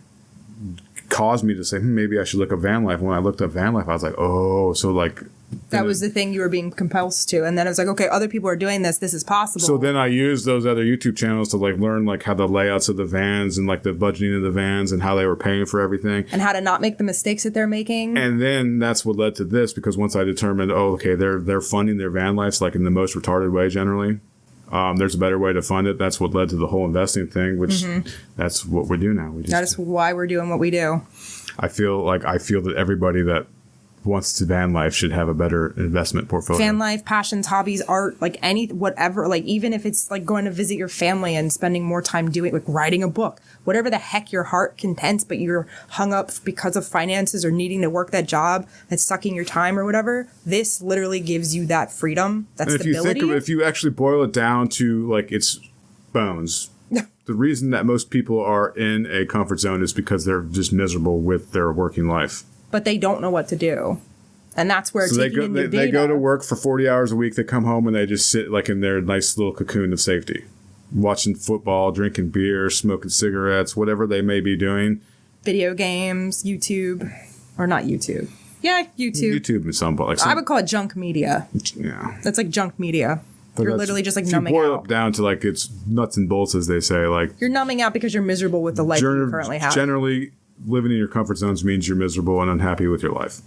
caused me to say, maybe I should look up van life. When I looked up van life, I was like, oh, so like that was the thing you were being compelled to. And then I was like, okay, other people are doing this. This is possible. So then I used those other YouTube channels to like learn like how the layouts of the vans and like the budgeting of the vans and how they were paying for everything. And how to not make the mistakes that they're making. And then that's what led to this, because once I determined, oh, okay, they're funding their van lives like in the most retarded way generally. There's a better way to fund it. That's what led to the whole investing thing, which that's what we do now. That is why we're doing what we do. I feel that everybody that wants to van life should have a better investment portfolio. Van life, passions, hobbies, art, like whatever, like even if it's like going to visit your family and spending more time doing, like writing a book, whatever the heck your heart contents, but you're hung up because of finances or needing to work that job that's sucking your time or whatever. This literally gives you that freedom, that and stability. If you actually boil it down to like its bones, the reason that most people are in a comfort zone is because they're just miserable with their working life. But they don't know what to do. And that's where they go to work for 40 hours a week. They come home and they just sit like in their nice little cocoon of safety, watching football, drinking beer, smoking cigarettes, whatever they may be doing. Video games, YouTube, or not YouTube. Yeah, YouTube. YouTube is some, I would call it junk media. Yeah. That's like junk media. But you're literally just like numbing out. If you boil out. it down to like it's nuts and bolts, as they say, like you're numbing out because you're miserable with the life you currently have. Generally, living in your comfort zones means you're miserable and unhappy with your life.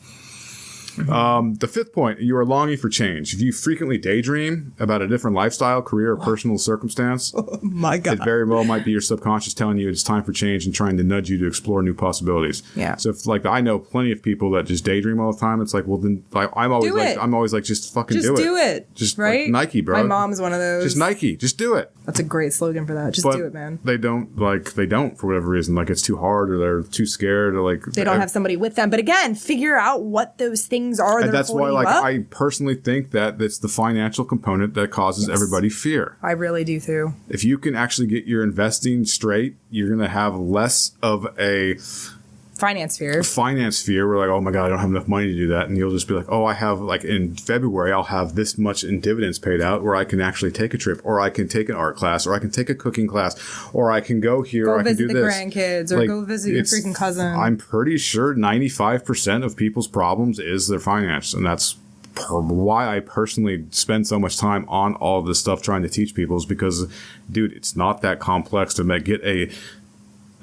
The fifth point, you are longing for change. If you frequently daydream about a different lifestyle, career, or personal circumstance, oh my God, it very well might be your subconscious telling you it's time for change and trying to nudge you to explore new possibilities. Yeah. So if like I know plenty of people that just daydream all the time, it's like, well then I'm always like just fucking do it. Just right? Like Nike, bro. My mom's one of those. Just Nike. Just do it. That's a great slogan for that. Just do it, man. They don't for whatever reason. Like it's too hard or they're too scared or like they don't have somebody with them. But again, figure out what those things are. And that's why I personally think that it's the financial component that causes everybody fear. I really do too. If you can actually get your investing straight, you're going to have less of a finance fear where like, oh my God, I don't have enough money to do that. And you'll just be like, oh, I have like in February, I'll have this much in dividends paid out where I can actually take a trip or I can take an art class or I can take a cooking class or I can go here or I can do this. Go visit the grandkids or go visit your freaking cousin. I'm pretty sure 95% of people's problems is their finance. And that's why I personally spend so much time on all of this stuff trying to teach people is because, dude, it's not that complex to get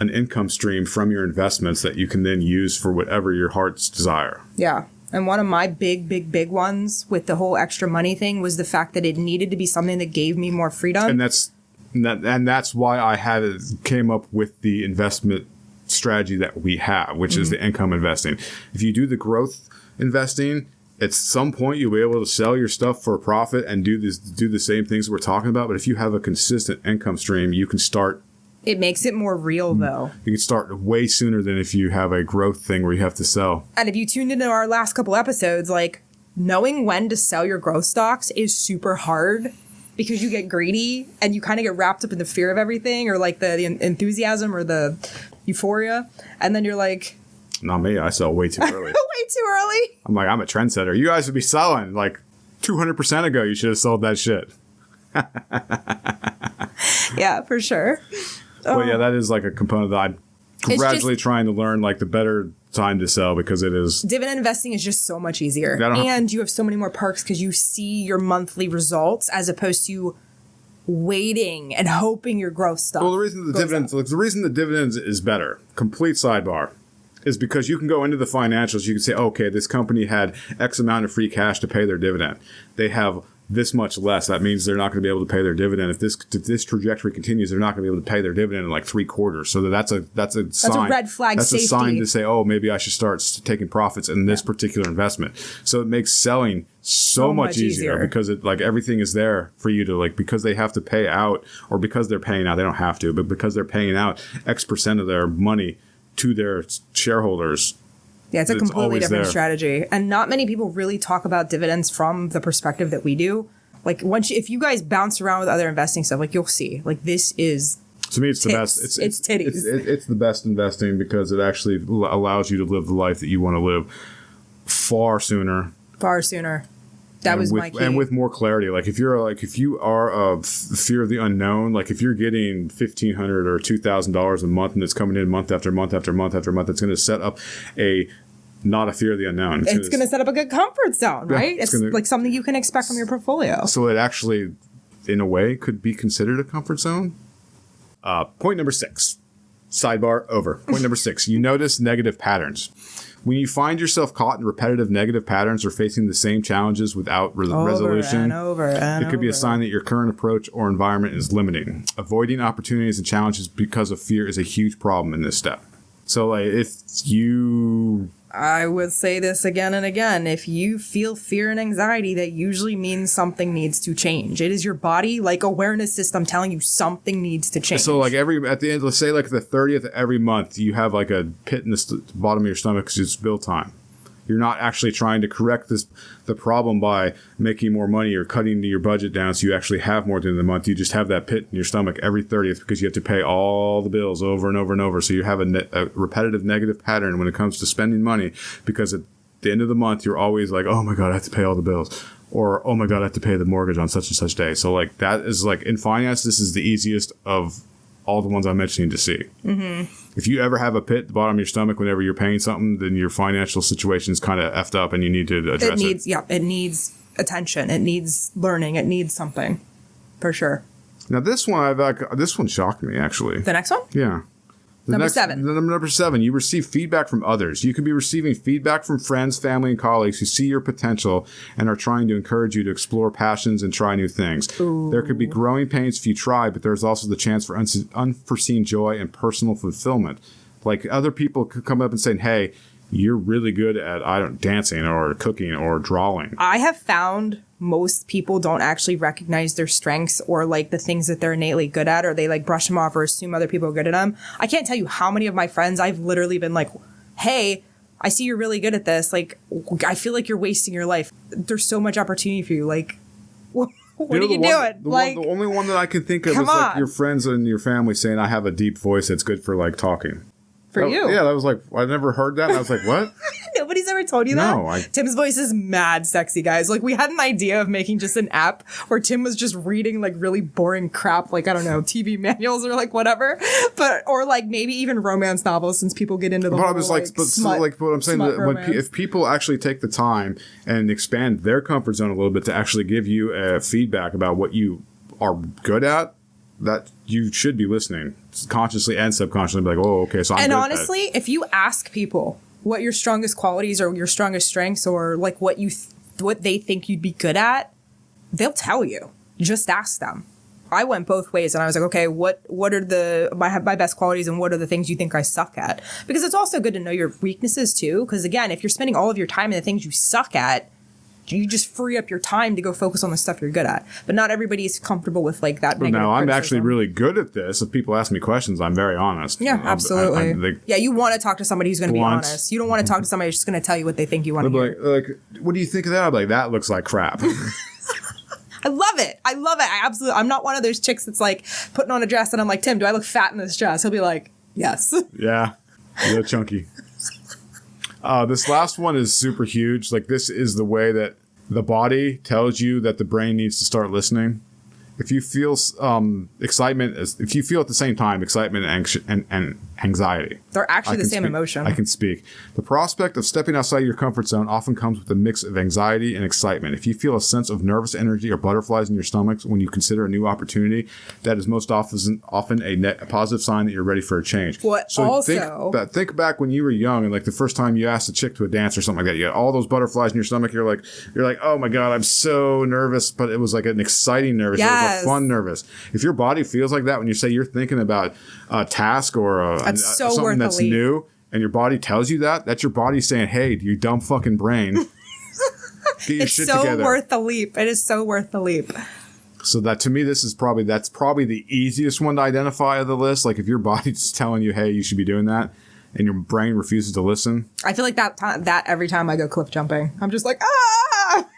an income stream from your investments that you can then use for whatever your heart's desire. Yeah. And one of my big ones with the whole extra money thing was the fact that it needed to be something that gave me more freedom. And that's why I came up with the investment strategy that we have, which is the income investing. If you do the growth investing, at some point you'll be able to sell your stuff for a profit and do the same things we're talking about. But if you have a consistent income stream, you can start. It makes it more real, though. You can start way sooner than if you have a growth thing where you have to sell. And if you tuned into our last couple episodes, like knowing when to sell your growth stocks is super hard because you get greedy and you kind of get wrapped up in the fear of everything or like the enthusiasm or the euphoria. And then you're like... Not me. I sell way too early. Way too early? I'm like, I'm a trendsetter. You guys would be selling like 200% ago. You should have sold that shit. Yeah, for sure. But yeah, that is like a component that I'm gradually trying to learn, like the better time to sell, because it is. Dividend investing is just so much easier. And you have so many more perks because you see your monthly results as opposed to waiting and hoping your growth stuff. Well, the reason the dividends is better, complete sidebar, is because you can go into the financials. You can say, okay, this company had X amount of free cash to pay their dividend. They have this much less. That means they're not going to be able to pay their dividend. If this trajectory continues, they're not going to be able to pay their dividend in like 3 quarters. So that's a sign. That's a red flag. That's safety. A sign to say, oh, maybe I should start taking profits in this particular investment. So it makes selling so much easier because it like everything is there for you to like, because they have to pay out, or because they're paying out, they don't have to, but because they're paying out X% of their money to their shareholders. Yeah, it's a completely different strategy. And not many people really talk about dividends from the perspective that we do. Like if you guys bounce around with other investing stuff, like you'll see, like this is, to me, it's the best. It's titties. It's the best investing because it actually allows you to live the life that you want to live far sooner. That was my key. And with more clarity. Like if you are of fear of the unknown, like if you're getting $1,500 or $2,000 a month and it's coming in month after month after month after month, it's going to set up not a fear of the unknown. It's going to set up a good comfort zone, right? It's like something you can expect from your portfolio. So it actually, in a way, could be considered a comfort zone. Point number 6. Sidebar over. Point number 6. You notice negative patterns. When you find yourself caught in repetitive negative patterns or facing the same challenges without resolution, it could be a sign that your current approach or environment is limiting. Avoiding opportunities and challenges because of fear is a huge problem in this step. So, like, I would say this again and again. If you feel fear and anxiety, that usually means something needs to change. It is your body, like awareness system, telling you something needs to change. So like at the end, let's say like the 30th of every month, you have like a pit in the bottom of your stomach because it's bill time. You're not actually trying to correct the problem by making more money or cutting your budget down so you actually have more at the end of the month. You just have that pit in your stomach every 30th because you have to pay all the bills over and over and over. So you have a repetitive negative pattern when it comes to spending money, because at the end of the month, you're always like, oh my God, I have to pay all the bills. Or, oh my God, I have to pay the mortgage on such and such day. So like that is like in finance, this is the easiest of all the ones I'm mentioning to see. Mm-hmm. If you ever have a pit at the bottom of your stomach whenever you're paying something, then your financial situation is kind of effed up and you need to address it. It needs attention. It needs learning. It needs something, for sure. Now this one, this one shocked me actually. The next one? Yeah. Number 7, you receive feedback from others. You could be receiving feedback from friends, family, and colleagues who see your potential and are trying to encourage you to explore passions and try new things. Ooh. There could be growing pains if you try, but there's also the chance for unforeseen joy and personal fulfillment. Like other people could come up and say, hey, you're really good at dancing or cooking or drawing. I have found most people don't actually recognize their strengths or like the things that they're innately good at, or they like brush them off or assume other people are good at them. I can't tell you how many of my friends I've literally been like, hey, I see you're really good at this. Like, I feel like you're wasting your life. There's so much opportunity for you. Like, what are you doing? The only one that I can think of is like your friends and your family saying I have a deep voice that's good for like talking. For you. Yeah, that was like, I never heard that. And I was like, what? Nobody's ever told you that? No. Tim's voice is mad sexy, guys. Like, we had an idea of making just an app where Tim was just reading, like, really boring crap, like, I don't know, TV manuals or, like, whatever. Or, like, maybe even romance novels, since people get into the whole, what I'm saying, if people actually take the time and expand their comfort zone a little bit to actually give you feedback about what you are good at, that you should be listening consciously and subconsciously, be like, oh, okay, so I'm And good honestly, if you ask people what your strongest qualities or your strongest strengths or like what they think you'd be good at, they'll tell you. Just ask them. I went both ways and I was like, okay, what are my best qualities and what are the things you think I suck at? Because it's also good to know your weaknesses too. Because again, if you're spending all of your time in the things you suck at, you just free up your time to go focus on the stuff you're good at. But not everybody is comfortable with like that negative I'm criticism. actually really good at this. If people ask me questions, I'm very honest. Yeah, absolutely. You want to talk to somebody who's going to be honest. You don't want to talk to somebody who's just going to tell you what they think you want to hear. Like, what do you think of that? I'm like, that looks like crap. I love it. I'm not one of those chicks that's like putting on a dress and I'm like, Tim, do I look fat in this dress? He'll be like, yes. Yeah, you look chunky. This last one is super huge. Like, this is the way that the body tells you that the brain needs to start listening. if you feel excitement, if you feel at the same time excitement and anxiety. They're actually the same emotion. I can speak. The prospect of stepping outside your comfort zone often comes with a mix of anxiety and excitement. If you feel a sense of nervous energy or butterflies in your stomach when you consider a new opportunity, that is most often a positive sign that you're ready for a change. What so also... think back when you were young and like the first time you asked a chick to a dance or something like that, you had all those butterflies in your stomach. You're like, oh my God, I'm so nervous. But it was like an exciting nervous. Yes. It was a fun nervous. If your body feels like that when you say you're thinking about a task or something that's new, and your body tells you that, that's your body saying, hey, you dumb fucking brain, get your shit together. It's so worth the leap. It is so worth the leap. So that to me, that's probably the easiest one to identify of the list. Like if your body's telling you, hey, you should be doing that, and your brain refuses to listen. I feel like that every time I go cliff jumping, I'm just like, ah!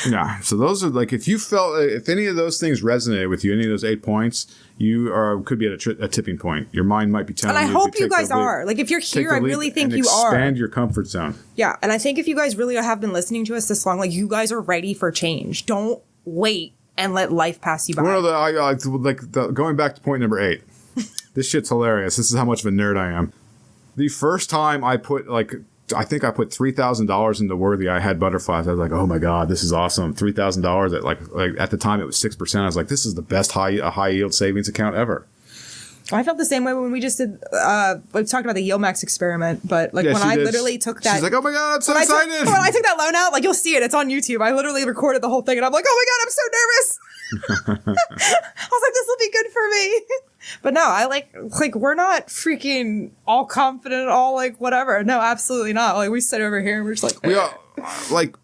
Yeah. So those are like, if any of those things resonated with you, any of those 8 points, you could be at a tipping point. Your mind might be telling you. And I hope you guys are. Like if you're here, I really think you are. Expand your comfort zone. Yeah. And I think if you guys really have been listening to us this long, like you guys are ready for change. Don't wait and let life pass you by. Going back to point number 8. This shit's hilarious. This is how much of a nerd I am. The first time I put I think I put $3,000 into Worthy. I had butterflies. I was like, oh my God, this is awesome. $3,000 at like at the time it was 6%. I was like, this is the best high yield savings account ever. I felt the same way when we just did, we talked about the Yield Max experiment, but like when I literally took that. She's like, oh my God, I'm so excited. When I took that loan out, like you'll see it. It's on YouTube. I literally recorded the whole thing and I'm like, oh my God, I'm so nervous. I was like, this will be good for me. But no, I like we're not freaking all confident, all like whatever. No, absolutely not. Like we sit over here and we're just like, we are, like,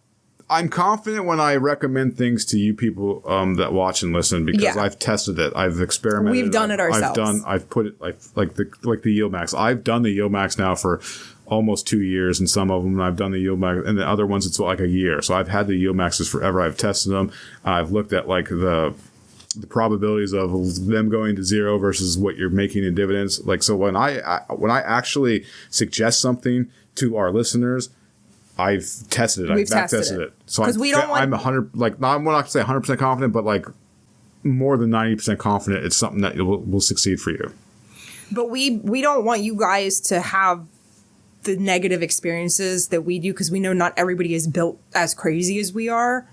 I'm confident when I recommend things to you people that watch and listen because I've tested it. I've experimented. We've done it ourselves. I've put it like the Yield Max. I've done the Yield Max now for almost 2 years, and some of them and I've done the Yield Max, and the other ones it's like a year. So I've had the Yield Maxes forever. I've tested them. I've looked at like the probabilities of them going to zero versus what you're making in dividends. Like, so when I actually suggest something to our listeners, I've tested it. I've back tested it. So I'm 100, like, I'm not going to say 100% confident, but like more than 90% confident it's something that will succeed for you. But we don't want you guys to have the negative experiences that we do because we know not everybody is built as crazy as we are.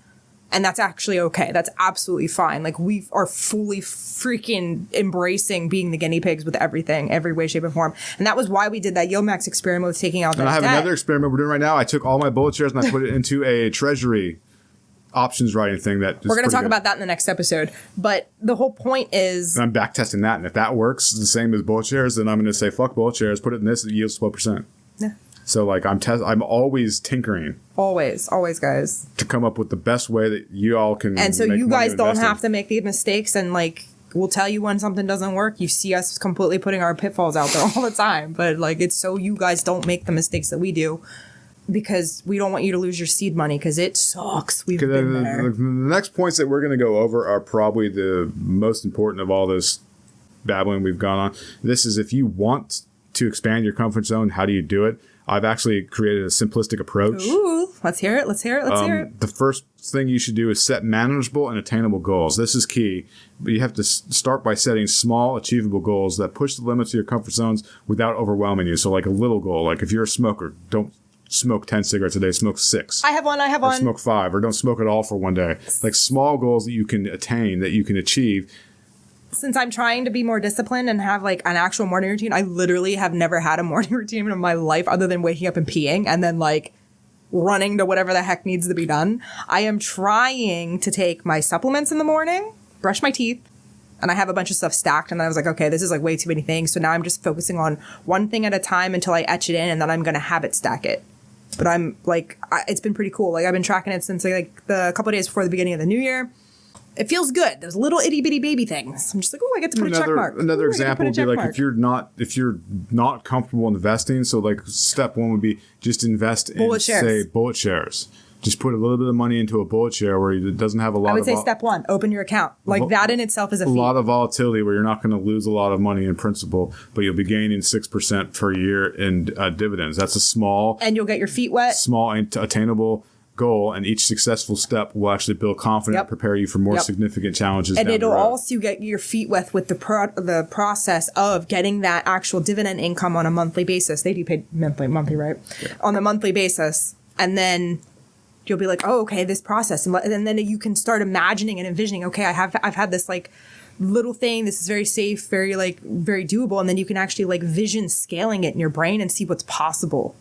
And that's actually okay. That's absolutely fine. Like we are fully freaking embracing being the guinea pigs with everything, every way, shape, and form. And that was why we did that Yield Max experiment with taking out that debt. And I have another experiment we're doing right now. I took all my bullet shares and I put it into a treasury options writing thing that we're going to talk about that in the next episode. But the whole point is, and I'm back testing that. And if that works the same as bullet shares, then I'm going to say fuck bullet shares, put it in this, it yields 12%. Yeah. So like I'm always tinkering. Always, guys. To come up with the best way that you all can. And so you guys don't have to make the mistakes, and like we'll tell you when something doesn't work. You see us completely putting our pitfalls out there all the time, but like it's so you guys don't make the mistakes that we do, because we don't want you to lose your seed money because it sucks. We've been there. The next points that we're going to go over are probably the most important of all this babbling we've gone on. This is if you want to expand your comfort zone, how do you do it? I've actually created a simplistic approach. Ooh, let's hear it. Let's hear it. The first thing you should do is set manageable and attainable goals. This is key. But you have to start by setting small, achievable goals that push the limits of your comfort zones without overwhelming you. So like a little goal. Like if you're a smoker, don't smoke 10 cigarettes a day, smoke 6. I have one. Or smoke 5, or don't smoke at all for one day. Like small goals that you can attain, that you can achieve. Since I'm trying to be more disciplined and have like an actual morning routine, I literally have never had a morning routine in my life other than waking up and peeing and then like running to whatever the heck needs to be done. I am trying to take my supplements in the morning, brush my teeth, and I have a bunch of stuff stacked. And I was like, okay, this is like way too many things. So now I'm just focusing on one thing at a time until I etch it in, and then I'm going to habit stack it. But I'm like, it's been pretty cool. Like I've been tracking it since like the couple of days before the beginning of the new year. It feels good. Those little itty bitty baby things. I'm just like, oh, I get to put a check mark. Another example would be like if you're not comfortable investing. So like step 1 would be just invest in say bullet shares. Just put a little bit of money into a bullet share where it doesn't have a lot. I would say step 1, open your account. Like that in itself is a feat. A lot of volatility where you're not going to lose a lot of money in principal, but you'll be gaining 6% per year in dividends. That's a small, and you'll get your feet wet. Small attainable goal, and each successful step will actually build confidence, prepare you for more significant challenges. And it'll also get your feet wet with the process of getting that actual dividend income on a monthly basis. They do pay monthly, right? Yeah. On a monthly basis. And then you'll be like, oh, okay, this process. And then you can start imagining and envisioning, okay, I've had this like little thing. This is very safe, very doable. And then you can actually like vision scaling it in your brain and see what's possible.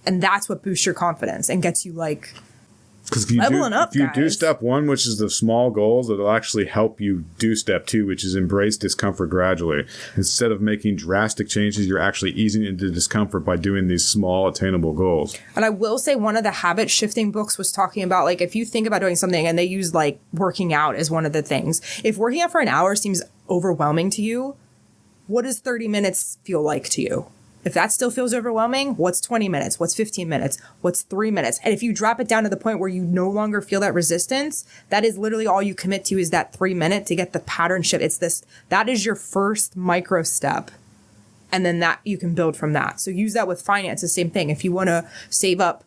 And that's what boosts your confidence and gets you like leveling up. If you do step one, which is the small goals, it'll actually help you do step two, which is embrace discomfort gradually. Instead of making drastic changes, you're actually easing into discomfort by doing these small attainable goals. And I will say one of the habit shifting books was talking about like if you think about doing something, and they use like working out as one of the things. If working out for an hour seems overwhelming to you, what does 30 minutes feel like to you? If that still feels overwhelming, what's 20 minutes? What's 15 minutes? What's 3 minutes? And if you drop it down to the point where you no longer feel that resistance, that is literally all you commit to is that 3 minute to get the pattern shift. That is your first micro step. And then that you can build from that. So use that with finance, the same thing. If you want to save up,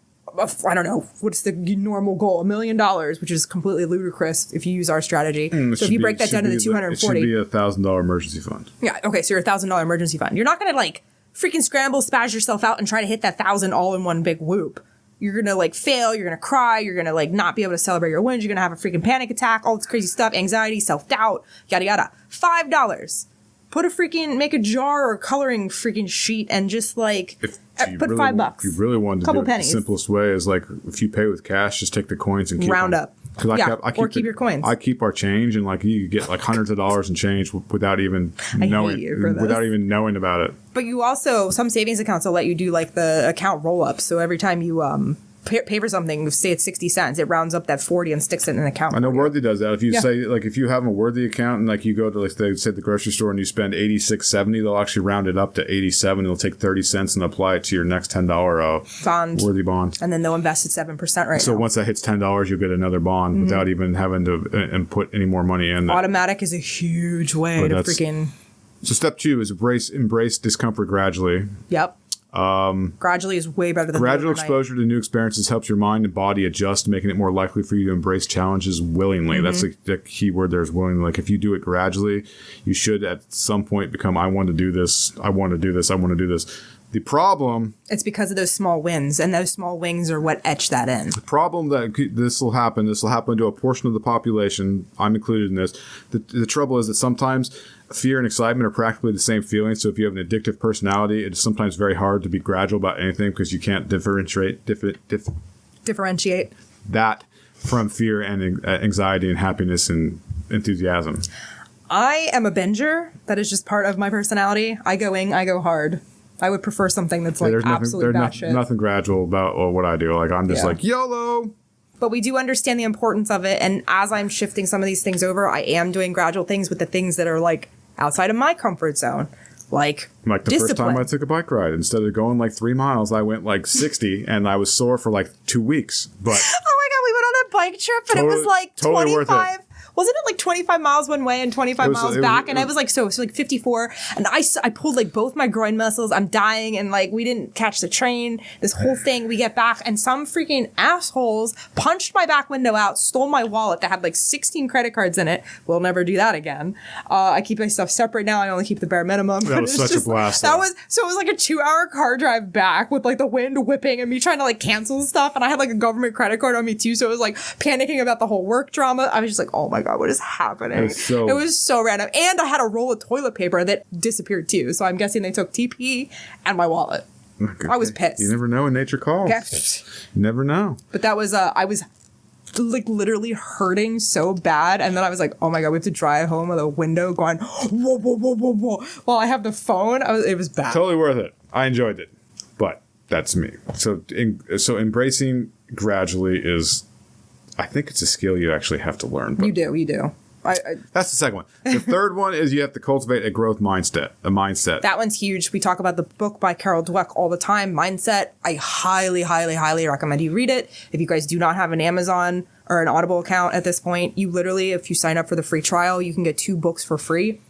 I don't know, what's the normal goal? $1 million, which is completely ludicrous if you use our strategy. So if you break that down to the 240. It should be $1,000 emergency fund. Yeah. Okay. So you're $1,000 emergency fund. You're not going to like freaking scramble, spaz yourself out and try to hit that 1,000 all in one big whoop. You're going to like fail. You're going to cry. You're going to like not be able to celebrate your wins. You're going to have a freaking panic attack, all this crazy stuff, anxiety, self-doubt, yada, yada. $5. Make a jar or coloring freaking sheet and just like put really, $5. If you really wanted to do it, the simplest way is like if you pay with cash, just take the coins and keep round them. Up. Or keep your coins. I keep our change, and like you get like hundreds of dollars in change without even knowing about it. But you also, some savings accounts will let you do like the account roll up. So every time you pay for something, say it's 60 cents, it rounds up that 40 and sticks it in an account. I know Worthy does that. If you say like if you have a Worthy account and like you go to like they say the grocery store and you spend $86.70, they'll actually round it up to 87. They'll take 30 cents and apply it to your next $10 bond, Worthy bond, and then they'll invest at 7% right so now. Once that hits $10, you'll get another bond without even having to input any more money in. Automatic is a huge way to freaking. So step 2 is embrace discomfort gradually. Yep. Gradually is way better than gradual exposure to new experiences helps your mind and body adjust, making it more likely for you to embrace challenges willingly. That's the key word there is willingly. Like if you do it gradually, you should at some point become, I want to do this. I want to do this. I want to do this. The problem... It's because of those small wins, and those small wins are what etch that in. The problem that this will happen to a portion of the population, I'm included in this. The trouble is that sometimes fear and excitement are practically the same feeling. So if you have an addictive personality, it's sometimes very hard to be gradual about anything because you can't differentiate that from fear and anxiety and happiness and enthusiasm. I am a binger. That is just part of my personality. I go in, I go hard. I would prefer something that's like absolute batshit. There's nothing gradual about what I do. Like I'm just like YOLO. But we do understand the importance of it. And as I'm shifting some of these things over, I am doing gradual things with the things that are like outside of my comfort zone. Like the first time I took a bike ride, instead of going like 3 miles, I went like 60 and I was sore for like 2 weeks. But oh my God, we went on a bike trip and it was like 25. Wasn't it like 25 miles one way and 25 miles back? And I was like, so like 54. And I pulled like both my groin muscles. I'm dying. And like, we didn't catch the train. This whole thing, we get back and some freaking assholes punched my back window out, stole my wallet that had like 16 credit cards in it. We'll never do that again. I keep my stuff separate now. I only keep the bare minimum. That was such a blast. So it was like a 2-hour car drive back with like the wind whipping and me trying to like cancel stuff. And I had like a government credit card on me too. So it was like panicking about the whole work drama. I was just like, oh my God, what is happening? It was so random. And I had a roll of toilet paper that disappeared too. So I'm guessing they took TP and my wallet. Okay. I was pissed. You never know when nature calls. Okay. You never know. But that was, I was like literally hurting so bad. And then I was like, oh my God, we have to drive home with a window going, whoa, whoa, whoa, whoa, whoa. While I have the phone, it was bad. Totally worth it. I enjoyed it. But that's me. So embracing gradually is, I think it's a skill you actually have to learn. But you do. That's the second one. The third one is you have to cultivate a growth mindset, That one's huge. We talk about the book by Carol Dweck all the time, Mindset. I highly, highly, highly recommend you read it. If you guys do not have an Amazon or an Audible account at this point, you literally, if you sign up for the free trial, you can get 2 books for free.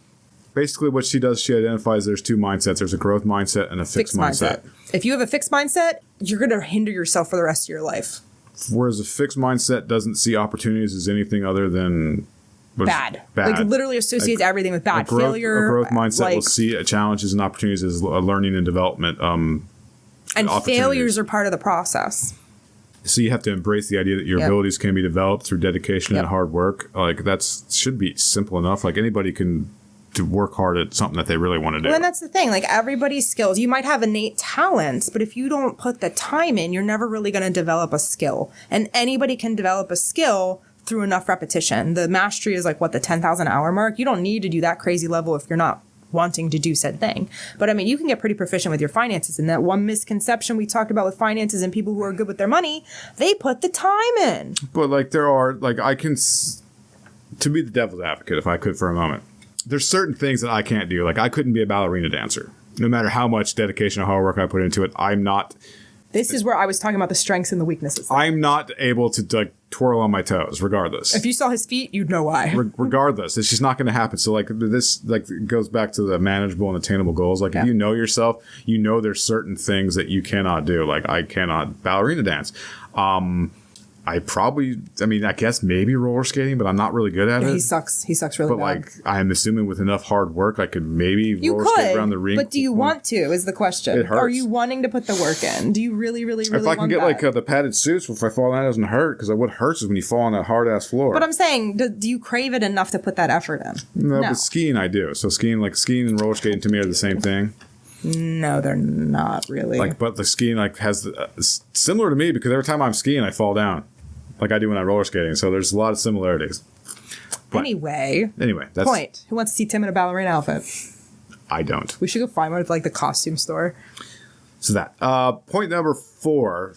Basically what she does, she identifies there's 2 mindsets. There's a growth mindset and a fixed mindset. If you have a fixed mindset, you're going to hinder yourself for the rest of your life. Whereas a fixed mindset doesn't see opportunities as anything other than bad. Bad. Like literally associates everything with bad. Failure. A growth mindset will see challenges and opportunities as a learning and development. And failures are part of the process. So you have to embrace the idea that your abilities can be developed through dedication and hard work. Like should be simple enough. Like anybody can to work hard at something that they really want to do. Well, and that's the thing. Like everybody's skills, you might have innate talents, but if you don't put the time in, you're never really going to develop a skill. And anybody can develop a skill through enough repetition. The mastery is like, what, the 10,000 hour mark? You don't need to do that crazy level if you're not wanting to do said thing. But I mean, you can get pretty proficient with your finances. And that one misconception we talked about with finances and people who are good with their money, they put the time in. But like there are, like to be the devil's advocate, if I could for a moment, there's certain things that I can't do. Like I couldn't be a ballerina dancer. No matter how much dedication or hard work I put into it, I'm not. This is where I was talking about the strengths and the weaknesses. I'm not able to like twirl on my toes, regardless. If you saw his feet, you'd know why. Regardless, it's just not going to happen. So like this, like goes back to the manageable and attainable goals. Like if you know yourself, you know there's certain things that you cannot do. Like I cannot ballerina dance. I guess maybe roller skating, but I'm not really good at it. He sucks really bad. But like, I'm assuming with enough hard work, I could maybe roller skate around the rink. But do you want to, is the question. It hurts. Are you wanting to put the work in? Do you really want that? If I can get like the padded suits, if I fall down, it doesn't hurt. Because what hurts is when you fall on that hard-ass floor. But I'm saying, do you crave it enough to put that effort in? No, but skiing I do. So skiing and roller skating to me are the same thing. No, they're not really. Like, but the skiing like has similar to me because every time I'm skiing, I fall down. Like I do when I'm roller skating. So there's a lot of similarities. But anyway, that's point. Who wants to see Tim in a ballerina outfit? I don't. We should go find one at like the costume store. So that point number 4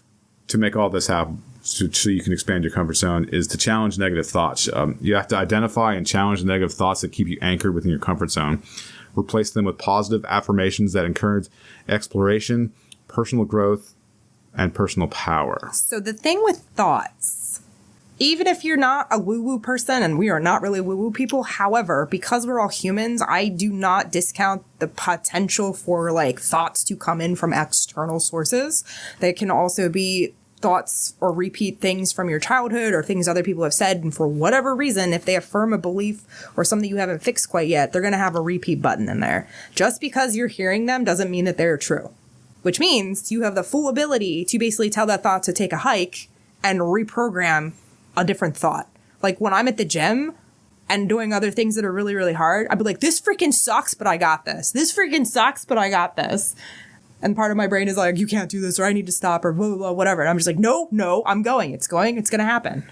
to make all this happen, so you can expand your comfort zone, is to challenge negative thoughts. You have to identify and challenge the negative thoughts that keep you anchored within your comfort zone. Replace them with positive affirmations that encourage exploration, personal growth, and personal power. So the thing with thoughts, even if you're not a woo-woo person, and we are not really woo-woo people, however, because we're all humans, I do not discount the potential for like thoughts to come in from external sources. They can also be thoughts or repeat things from your childhood or things other people have said. And for whatever reason, if they affirm a belief or something you haven't fixed quite yet, they're going to have a repeat button in there. Just because you're hearing them doesn't mean that they're true. Which means you have the full ability to basically tell that thought to take a hike and reprogram a different thought. Like when I'm at the gym and doing other things that are really, really hard, I'd be like, this freaking sucks, but I got this. This freaking sucks, but I got this. And part of my brain is like, you can't do this, or I need to stop, or blah, blah, blah, whatever. And I'm just like, no, I'm going. It's going to happen.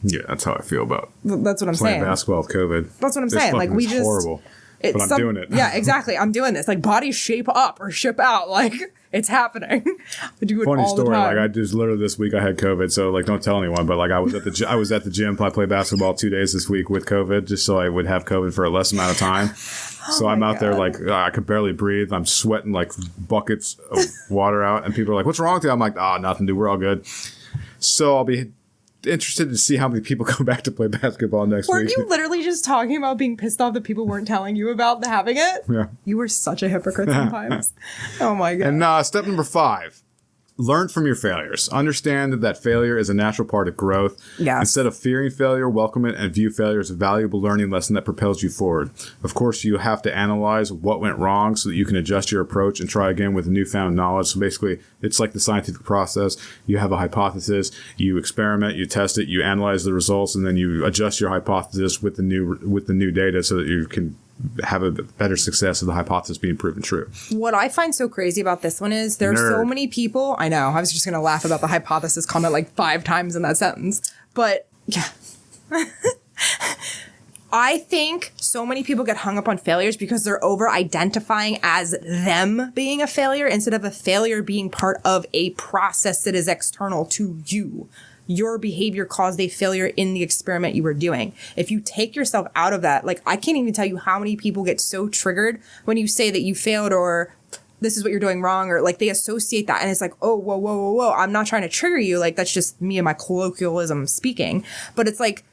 Yeah, that's how I feel about that's what I'm playing saying. Basketball with COVID. That's what I'm saying. Like we just horrible. But I'm doing it. Yeah, exactly. I'm doing this. Like bodies shape up or ship out. Like it's happening. I do it Funny all story. the time. Like I just literally this week I had COVID, so like don't tell anyone. But like I was at the gym. I played basketball 2 days this week with COVID, just so I would have COVID for a less amount of time. So I'm out there like I could barely breathe. I'm sweating like buckets of water out, and people are like, "What's wrong with you?" I'm like, nothing, dude. We're all good." So I'll be interested to see how many people come back to play basketball next week. Weren't you literally just talking about being pissed off that people weren't telling you about having it? Yeah. You were such a hypocrite sometimes. Oh my God. And step number 5, learn from your failures. Understand that failure is a natural part of growth. Yes. Instead of fearing failure, welcome it and view failure as a valuable learning lesson that propels you forward. Of course, you have to analyze what went wrong so that you can adjust your approach and try again with newfound knowledge. So basically, it's like the scientific process. You have a hypothesis, you experiment, you test it, you analyze the results, and then you adjust your hypothesis with the new data so that you can have a better success of the hypothesis being proven true. What I find so crazy about this one is there are so many people. I know. I was just going to laugh about the hypothesis comment like 5 times in that sentence. But yeah. I think so many people get hung up on failures because they're over-identifying as them being a failure instead of a failure being part of a process that is external to you. Your behavior caused a failure in the experiment you were doing. If you take yourself out of that, like I can't even tell you how many people get so triggered when you say that you failed or this is what you're doing wrong, or like they associate that and it's like, oh, whoa. I'm not trying to trigger you. Like that's just me and my colloquialism speaking. But it's like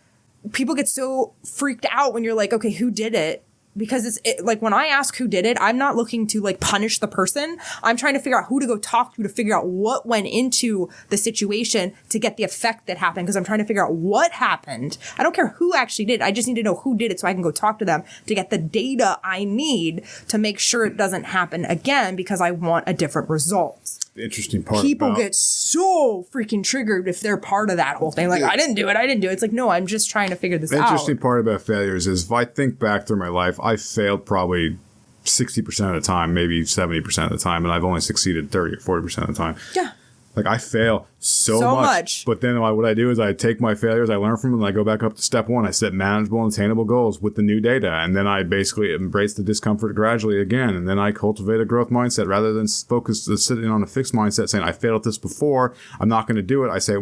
people get so freaked out when you're like, okay, who did it? because like when I ask who did it, I'm not looking to like punish the person. I'm trying to figure out who to go talk to figure out what went into the situation to get the effect that happened. Because I'm trying to figure out what happened. I don't care who actually did it. I just need to know who did it so I can go talk to them to get the data I need to make sure it doesn't happen again, because I want a different result. The interesting part, people get so freaking triggered if they're part of that whole thing. Like, I didn't do it. It's like, no, I'm just trying to figure this out. The interesting part about failures is if I think back through my life, I failed probably 60% of the time, maybe 70% of the time, and I've only succeeded 30 or 40% of the time. Yeah. Like, I fail so much. But then what I do is I take my failures, I learn from them, and I go back up to step one. I set manageable and attainable goals with the new data. And then I basically embrace the discomfort gradually again. And then I cultivate a growth mindset rather than sitting on a fixed mindset saying, I failed at this before, I'm not going to do it. I say,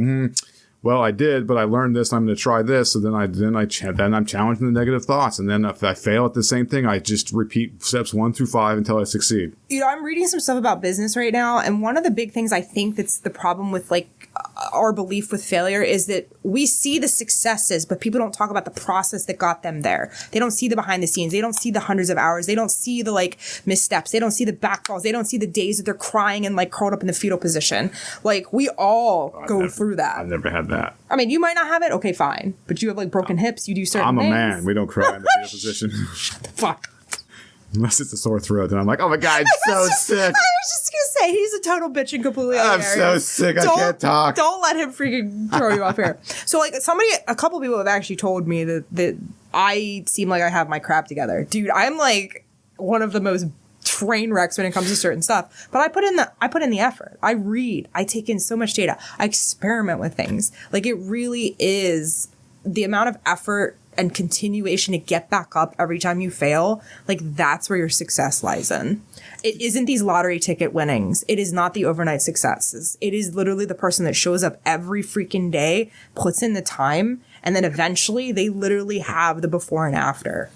well, I did, but I learned this. I'm going to try this. So then I'm challenging the negative thoughts. And then if I fail at the same thing, I just repeat steps 1 through 5 until I succeed. I'm reading some stuff about business right now. And one of the big things I think that's the problem with like our belief with failure is that we see the successes, but people don't talk about the process that got them there. They don't see the behind the scenes. They don't see the hundreds of hours. They don't see the like missteps. They don't see the backfalls. They don't see the days that they're crying and like curled up in the fetal position. Like we all go through that. I've never had that. I mean, you might not have it. Okay, fine. But you have like broken hips. You do certain things. I'm a man. We don't cry in the fetal position. Shut the fuck. Unless it's a sore throat, then I'm like, oh my God, I'm so sick. I was just going to say, he's a total bitch and completely I'm so sick, I can't talk. Don't let him freaking throw you off here. So like a couple people have actually told me that I seem like I have my crap together. Dude, I'm like one of the most train wrecks when it comes to certain stuff. But I put in the effort. I read. I take in so much data. I experiment with things. Like it really is the amount of effort and continuation to get back up every time you fail, like that's where your success lies in. It isn't these lottery ticket winnings. It is not the overnight successes. It is literally the person that shows up every freaking day, puts in the time, and then eventually they literally have the before and after.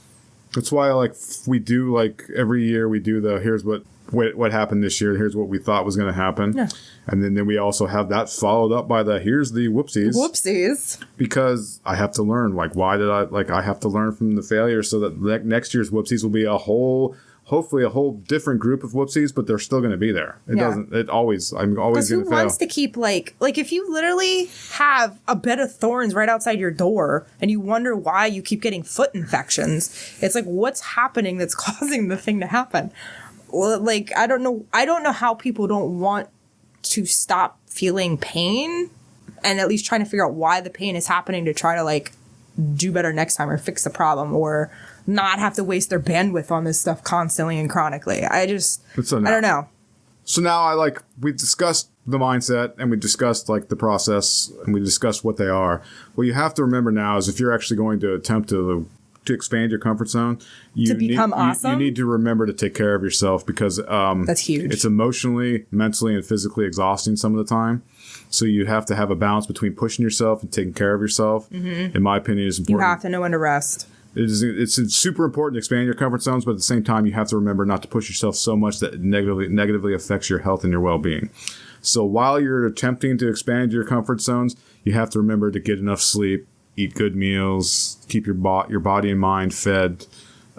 That's why we do every year we do here's what happened this year, here's what we thought was going to happen. Yeah. And then we also have that followed up by here's the whoopsies. Whoopsies. Because I have to learn, why did I have to learn from the failure so that next year's whoopsies will be hopefully a whole different group of whoopsies, but they're still going to be there. I'm always going to fail. Because who wants to keep like if you literally have a bed of thorns right outside your door and you wonder why you keep getting foot infections, it's like, what's happening that's causing the thing to happen? Well, I don't know how people don't want to stop feeling pain and at least trying to figure out why the pain is happening to try to do better next time or fix the problem or not have to waste their bandwidth on this stuff constantly and chronically. I don't know. So now we discussed the mindset and we discussed the process and we discussed what they are. What you have to remember now is if you're actually going to attempt to expand your comfort zone, you need to remember to take care of yourself because that's huge. It's emotionally, mentally, and physically exhausting some of the time. So you have to have a balance between pushing yourself and taking care of yourself. Mm-hmm. In my opinion, is important. You have to know when to rest. It's super important to expand your comfort zones, but at the same time, you have to remember not to push yourself so much that it negatively affects your health and your well-being. So while you're attempting to expand your comfort zones, you have to remember to get enough sleep, eat good meals, keep your body and mind fed,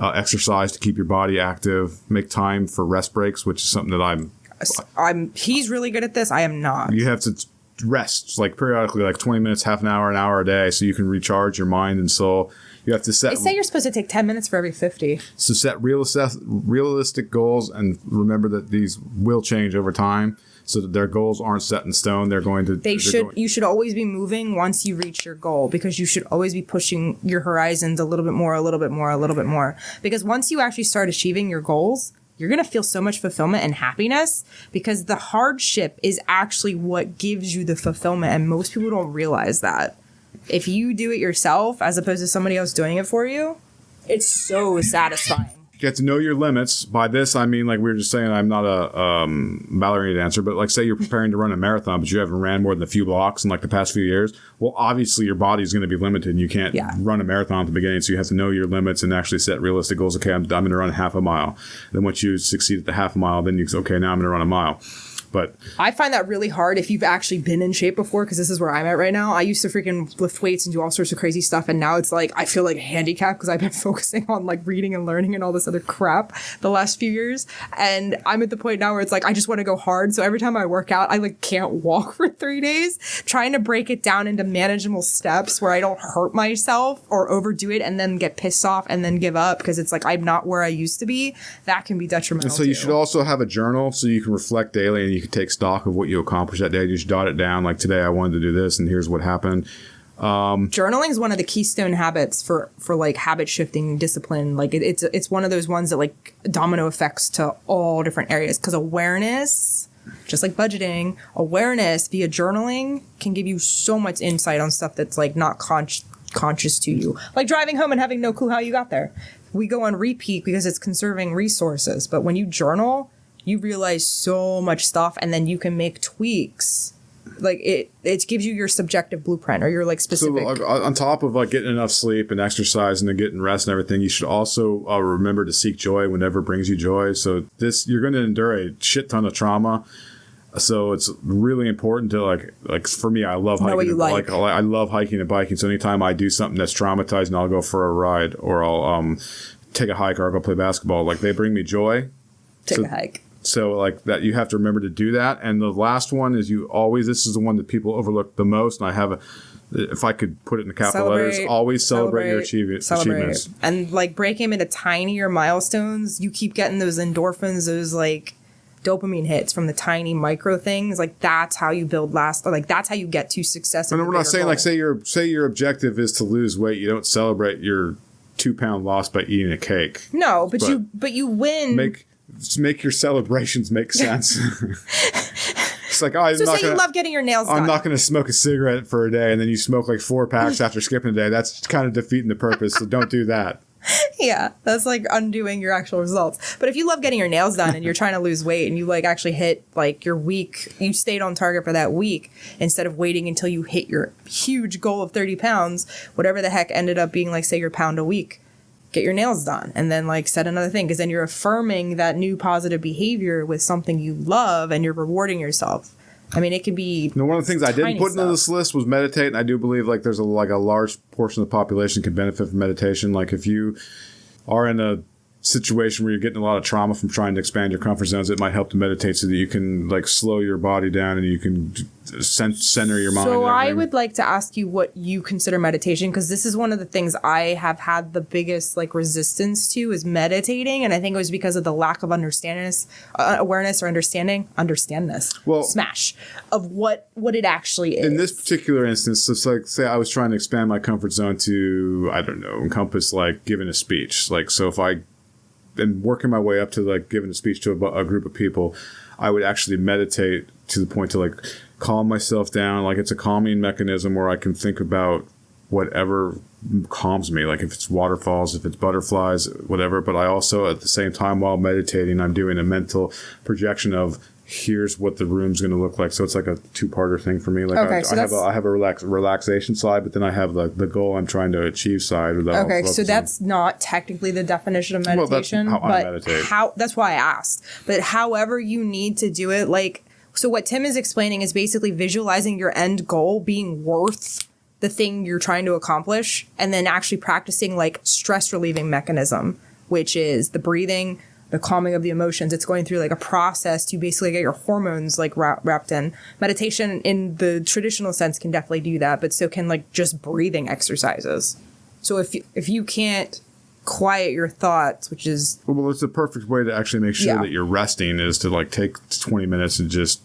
exercise to keep your body active, make time for rest breaks, which is something that he's really good at this. I am not. You have to rest periodically, 20 minutes, half an hour a day, so you can recharge your mind and soul. You have to set. They say you're supposed to take 10 minutes for every 50. So set realistic goals and remember that these will change over time. So that their goals aren't set in stone. They're going to. You should always be moving once you reach your goal because you should always be pushing your horizons a little bit more, a little bit more, a little bit more. Because once you actually start achieving your goals, you're going to feel so much fulfillment and happiness because the hardship is actually what gives you the fulfillment. And most people don't realize that. If you do it yourself as opposed to somebody else doing it for you, it's so satisfying. You have to know your limits. By this, I mean, we were just saying, I'm not a ballerina dancer, but say you're preparing to run a marathon, but you haven't ran more than a few blocks in the past few years. Well, obviously your body's going to be limited and you can't run a marathon at the beginning. So you have to know your limits and actually set realistic goals. Okay, I'm going to run half a mile. Then once you succeed at the half a mile, then you say, okay, now I'm going to run a mile. But I find that really hard if you've actually been in shape before, because this is where I'm at right now. I used to freaking lift weights and do all sorts of crazy stuff, and now it's like I feel like handicapped because I've been focusing on like reading and learning and all this other crap the last few years. And I'm at the point now where it's like I just want to go hard. So every time I work out, I like can't walk for 3 days, trying to break it down into manageable steps where I don't hurt myself or overdo it and then get pissed off and then give up because it's like I'm not where I used to be. That can be detrimental. And so you should also have a journal so you can reflect daily and you can take stock of what you accomplished that day. You should jot it down. Like today I wanted to do this and here's what happened. Journaling is one of the keystone habits for like habit shifting discipline. Like it's one of those ones that like domino effects to all different areas, because awareness, just like budgeting, awareness via journaling can give you so much insight on stuff that's like not conscious to you. Like driving home and having no clue how you got there. We go on repeat because it's conserving resources. But when you journal, you realize so much stuff, and then you can make tweaks. Like it gives you your subjective blueprint or your like specific. So on top of like getting enough sleep and exercise and then getting rest and everything, you should also remember to seek joy whenever it brings you joy. So you're going to endure a shit ton of trauma. So it's really important to like for me, I love hiking. I love hiking and biking. So anytime I do something that's traumatizing, I'll go for a ride or I'll take a hike or I'll go play basketball. Like they bring me joy. Take a hike. So like that, you have to remember to do that. And the last one is this is the one that people overlook the most. And if I could put it in the capital letters, always celebrate your achievements. And like break them into tinier milestones. You keep getting those endorphins, those like dopamine hits from the tiny micro things. Like that's how you build that's how you get to success. And we're not saying goal. Like say your objective is to lose weight. You don't celebrate your 2-pound loss by eating a cake. No, but you win. Make your celebrations make sense. It's like, you love getting your nails done. I'm not going to smoke a cigarette for a day, and then you smoke like 4 packs after skipping a day. That's kind of defeating the purpose. So don't do that. Yeah, that's like undoing your actual results. But if you love getting your nails done and you're trying to lose weight and you like actually hit like your week, you stayed on target for that week instead of waiting until you hit your huge goal of 30 pounds, whatever the heck ended up being like, say, your pound a week. Get your nails done and then like set another thing, because then you're affirming that new positive behavior with something you love and you're rewarding yourself. I mean, it could be. One of the things I didn't put into this list was meditate, and I do believe like there's a large portion of the population can benefit from meditation. Like if you are in a situation where you're getting a lot of trauma from trying to expand your comfort zones, it might help to meditate so that you can like slow your body down and you can center your mind. So I would like to ask you what you consider meditation, because this is one of the things I have had the biggest like resistance to is meditating, and I think it was because of the lack of awareness or understandness. Well, smash of what it actually is. In this particular instance, it's like say I was trying to expand my comfort zone to encompass like giving a speech. Like so if I and working my way up to like giving a speech to a group of people, I would actually meditate to the point to like calm myself down. Like it's a calming mechanism where I can think about whatever calms me. Like if it's waterfalls, if it's butterflies, whatever. But I also at the same time while meditating, I'm doing a mental projection of here's what the room's going to look like. So it's like a 2-parter thing for me. Like I have a relaxation side, but then I have the goal I'm trying to achieve side. So that's not technically the definition of meditation. Well, that's how I meditate. That's why I asked. But however you need to do it, like, so what Tim is explaining is basically visualizing your end goal being worth the thing you're trying to accomplish, and then actually practicing like stress relieving mechanism, which is the breathing, the calming of the emotions. It's going through like a process to basically get your hormones like wrapped in. Meditation in the traditional sense can definitely do that, but so can like just breathing exercises. So if you can't quiet your thoughts, which is... Well, it's the perfect way to actually make sure that you're resting is to like take 20 minutes and just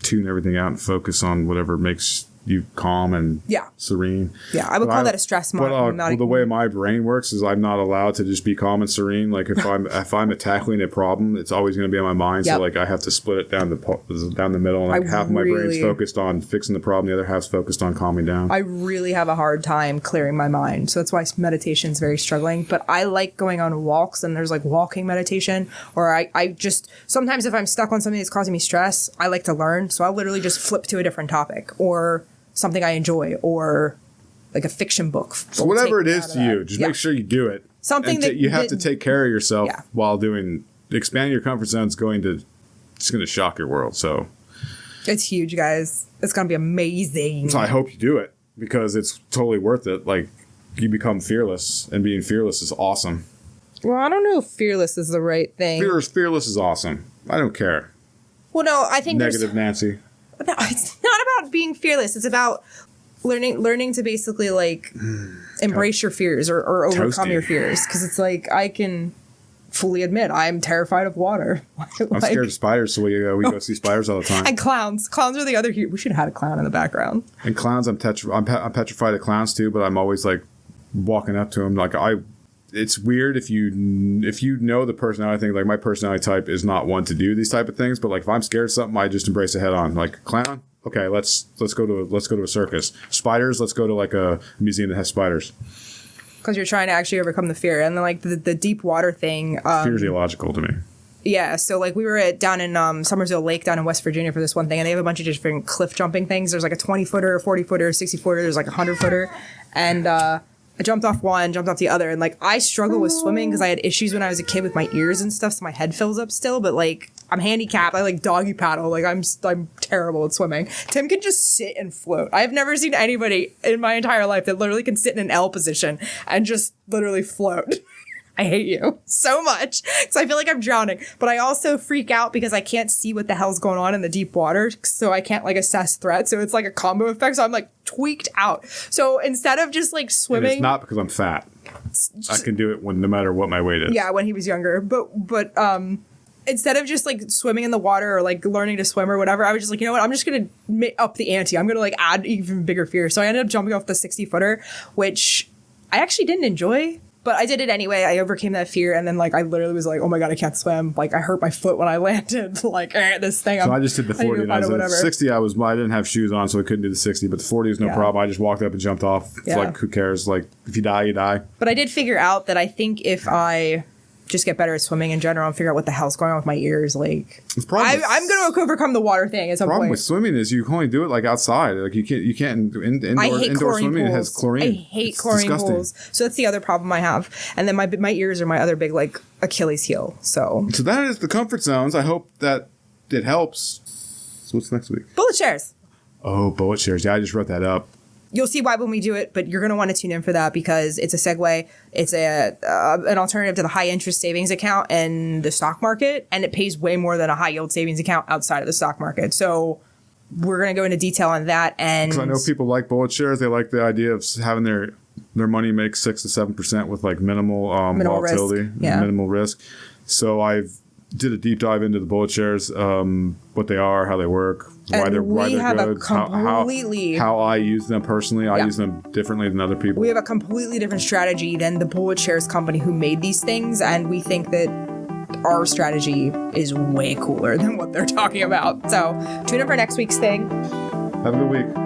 tune everything out and focus on whatever makes you calm and serene. Yeah, I would call that a stress mode. But the way my brain works is I'm not allowed to just be calm and serene. Like if I'm tackling a problem, it's always going to be on my mind. Yep. So like I have to split it down the middle, and like half my brain's focused on fixing the problem, the other half's focused on calming down. I really have a hard time clearing my mind, so that's why meditation is very struggling. But I like going on walks, and there's like walking meditation, or I just sometimes if I'm stuck on something that's causing me stress, I like to learn, so I'll literally just flip to a different topic or something I enjoy, or like a fiction book. So whatever it is to you, just make sure you do it. Something that you have to take care of yourself while doing expanding your comfort zone is going to it's going to shock your world. So it's huge, guys. It's going to be amazing. So I hope you do it because it's totally worth it. Like, you become fearless, and being fearless is awesome. Well, I don't know if fearless is the right thing. Fearless is awesome. I don't care. Well, no, I think Negative Nancy. No, it's not about being fearless. It's about learning to basically, like, embrace your fears or overcome your fears. Because it's like, I can fully admit I'm terrified of water. I'm scared of spiders, so we go see spiders all the time. And clowns. Clowns are the other we should have had a clown in the background. And clowns, I'm petrified of clowns too, but I'm always like walking up to them. Like, it's weird if you know the personality thing. Like, my personality type is not one to do these type of things, but like if I'm scared of something, I just embrace it head on. Like, clown, okay, let's go to a circus. Spiders, let's go to like a museum that has spiders. Because you're trying to actually overcome the fear. And then, like, the deep water thing. Fear is illogical to me. Yeah, so, like, we were down in Summersville Lake down in West Virginia for this one thing, and they have a bunch of different cliff jumping things. There's, like, a 20-footer, a 40-footer, a 60-footer. There's, like, a 100-footer. And I jumped off one, jumped off the other. And, like, I struggle with swimming because I had issues when I was a kid with my ears and stuff, so my head fills up still. But, like, I'm handicapped. I, like, doggy paddle. Like, I'm terrible at swimming. Tim can just sit and float. I've never seen anybody in my entire life that literally can sit in an L position and just literally float. I hate you so much because I feel like I'm drowning. But I also freak out because I can't see what the hell's going on in the deep water. So I can't, like, assess threat. So it's like a combo effect. So I'm, like, tweaked out. So instead of just, like, swimming. And it's not because I'm fat. I can do it no matter what my weight is. Yeah, when he was younger. But instead of just, like, swimming in the water or, like, learning to swim or whatever, I was just like, you know what? I'm just going to up the ante. I'm going to, like, add even bigger fear. So I ended up jumping off the 60-footer, which I actually didn't enjoy. But I did it anyway. I overcame that fear. And then, like, I literally was like, oh, my God, I can't swim. Like, I hurt my foot when I landed. Like, this thing. So I just did the 40. And I was at 60. I didn't have shoes on, so I couldn't do the 60. But the 40 was no problem. I just walked up and jumped off. Yeah. Like, who cares? Like, if you die, you die. But I did figure out that I think if I just get better at swimming in general and figure out what the hell's going on with my ears, like, I'm going to overcome the water thing at some point. The problem with swimming is you can only do it, like, outside. Like, you can't indoor swimming. It has chlorine. I hate chlorine pools. So that's the other problem I have. And then my ears are my other big, like, Achilles heel. So that is the comfort zones. I hope that it helps. So what's next week? Bullet shares. Oh, bullet shares. Yeah, I just wrote that up. You'll see why when we do it, but you're going to want to tune in for that because it's a segue. It's an alternative to the high interest savings account and the stock market, and it pays way more than a high yield savings account outside of the stock market. So we're going to go into detail on that. And I know people like bullet shares. They like the idea of having their money make 6 to 7% with like minimal volatility, risk. Yeah. Minimal risk. So I've did a deep dive into the bullet shares, what they are, how they work, why they're good, how I use them personally. I use them differently than other people. We have a completely different strategy than the bullet shares company who made these things, and we think that our strategy is way cooler than what they're talking about. So tune in for next week's thing. Have a good week.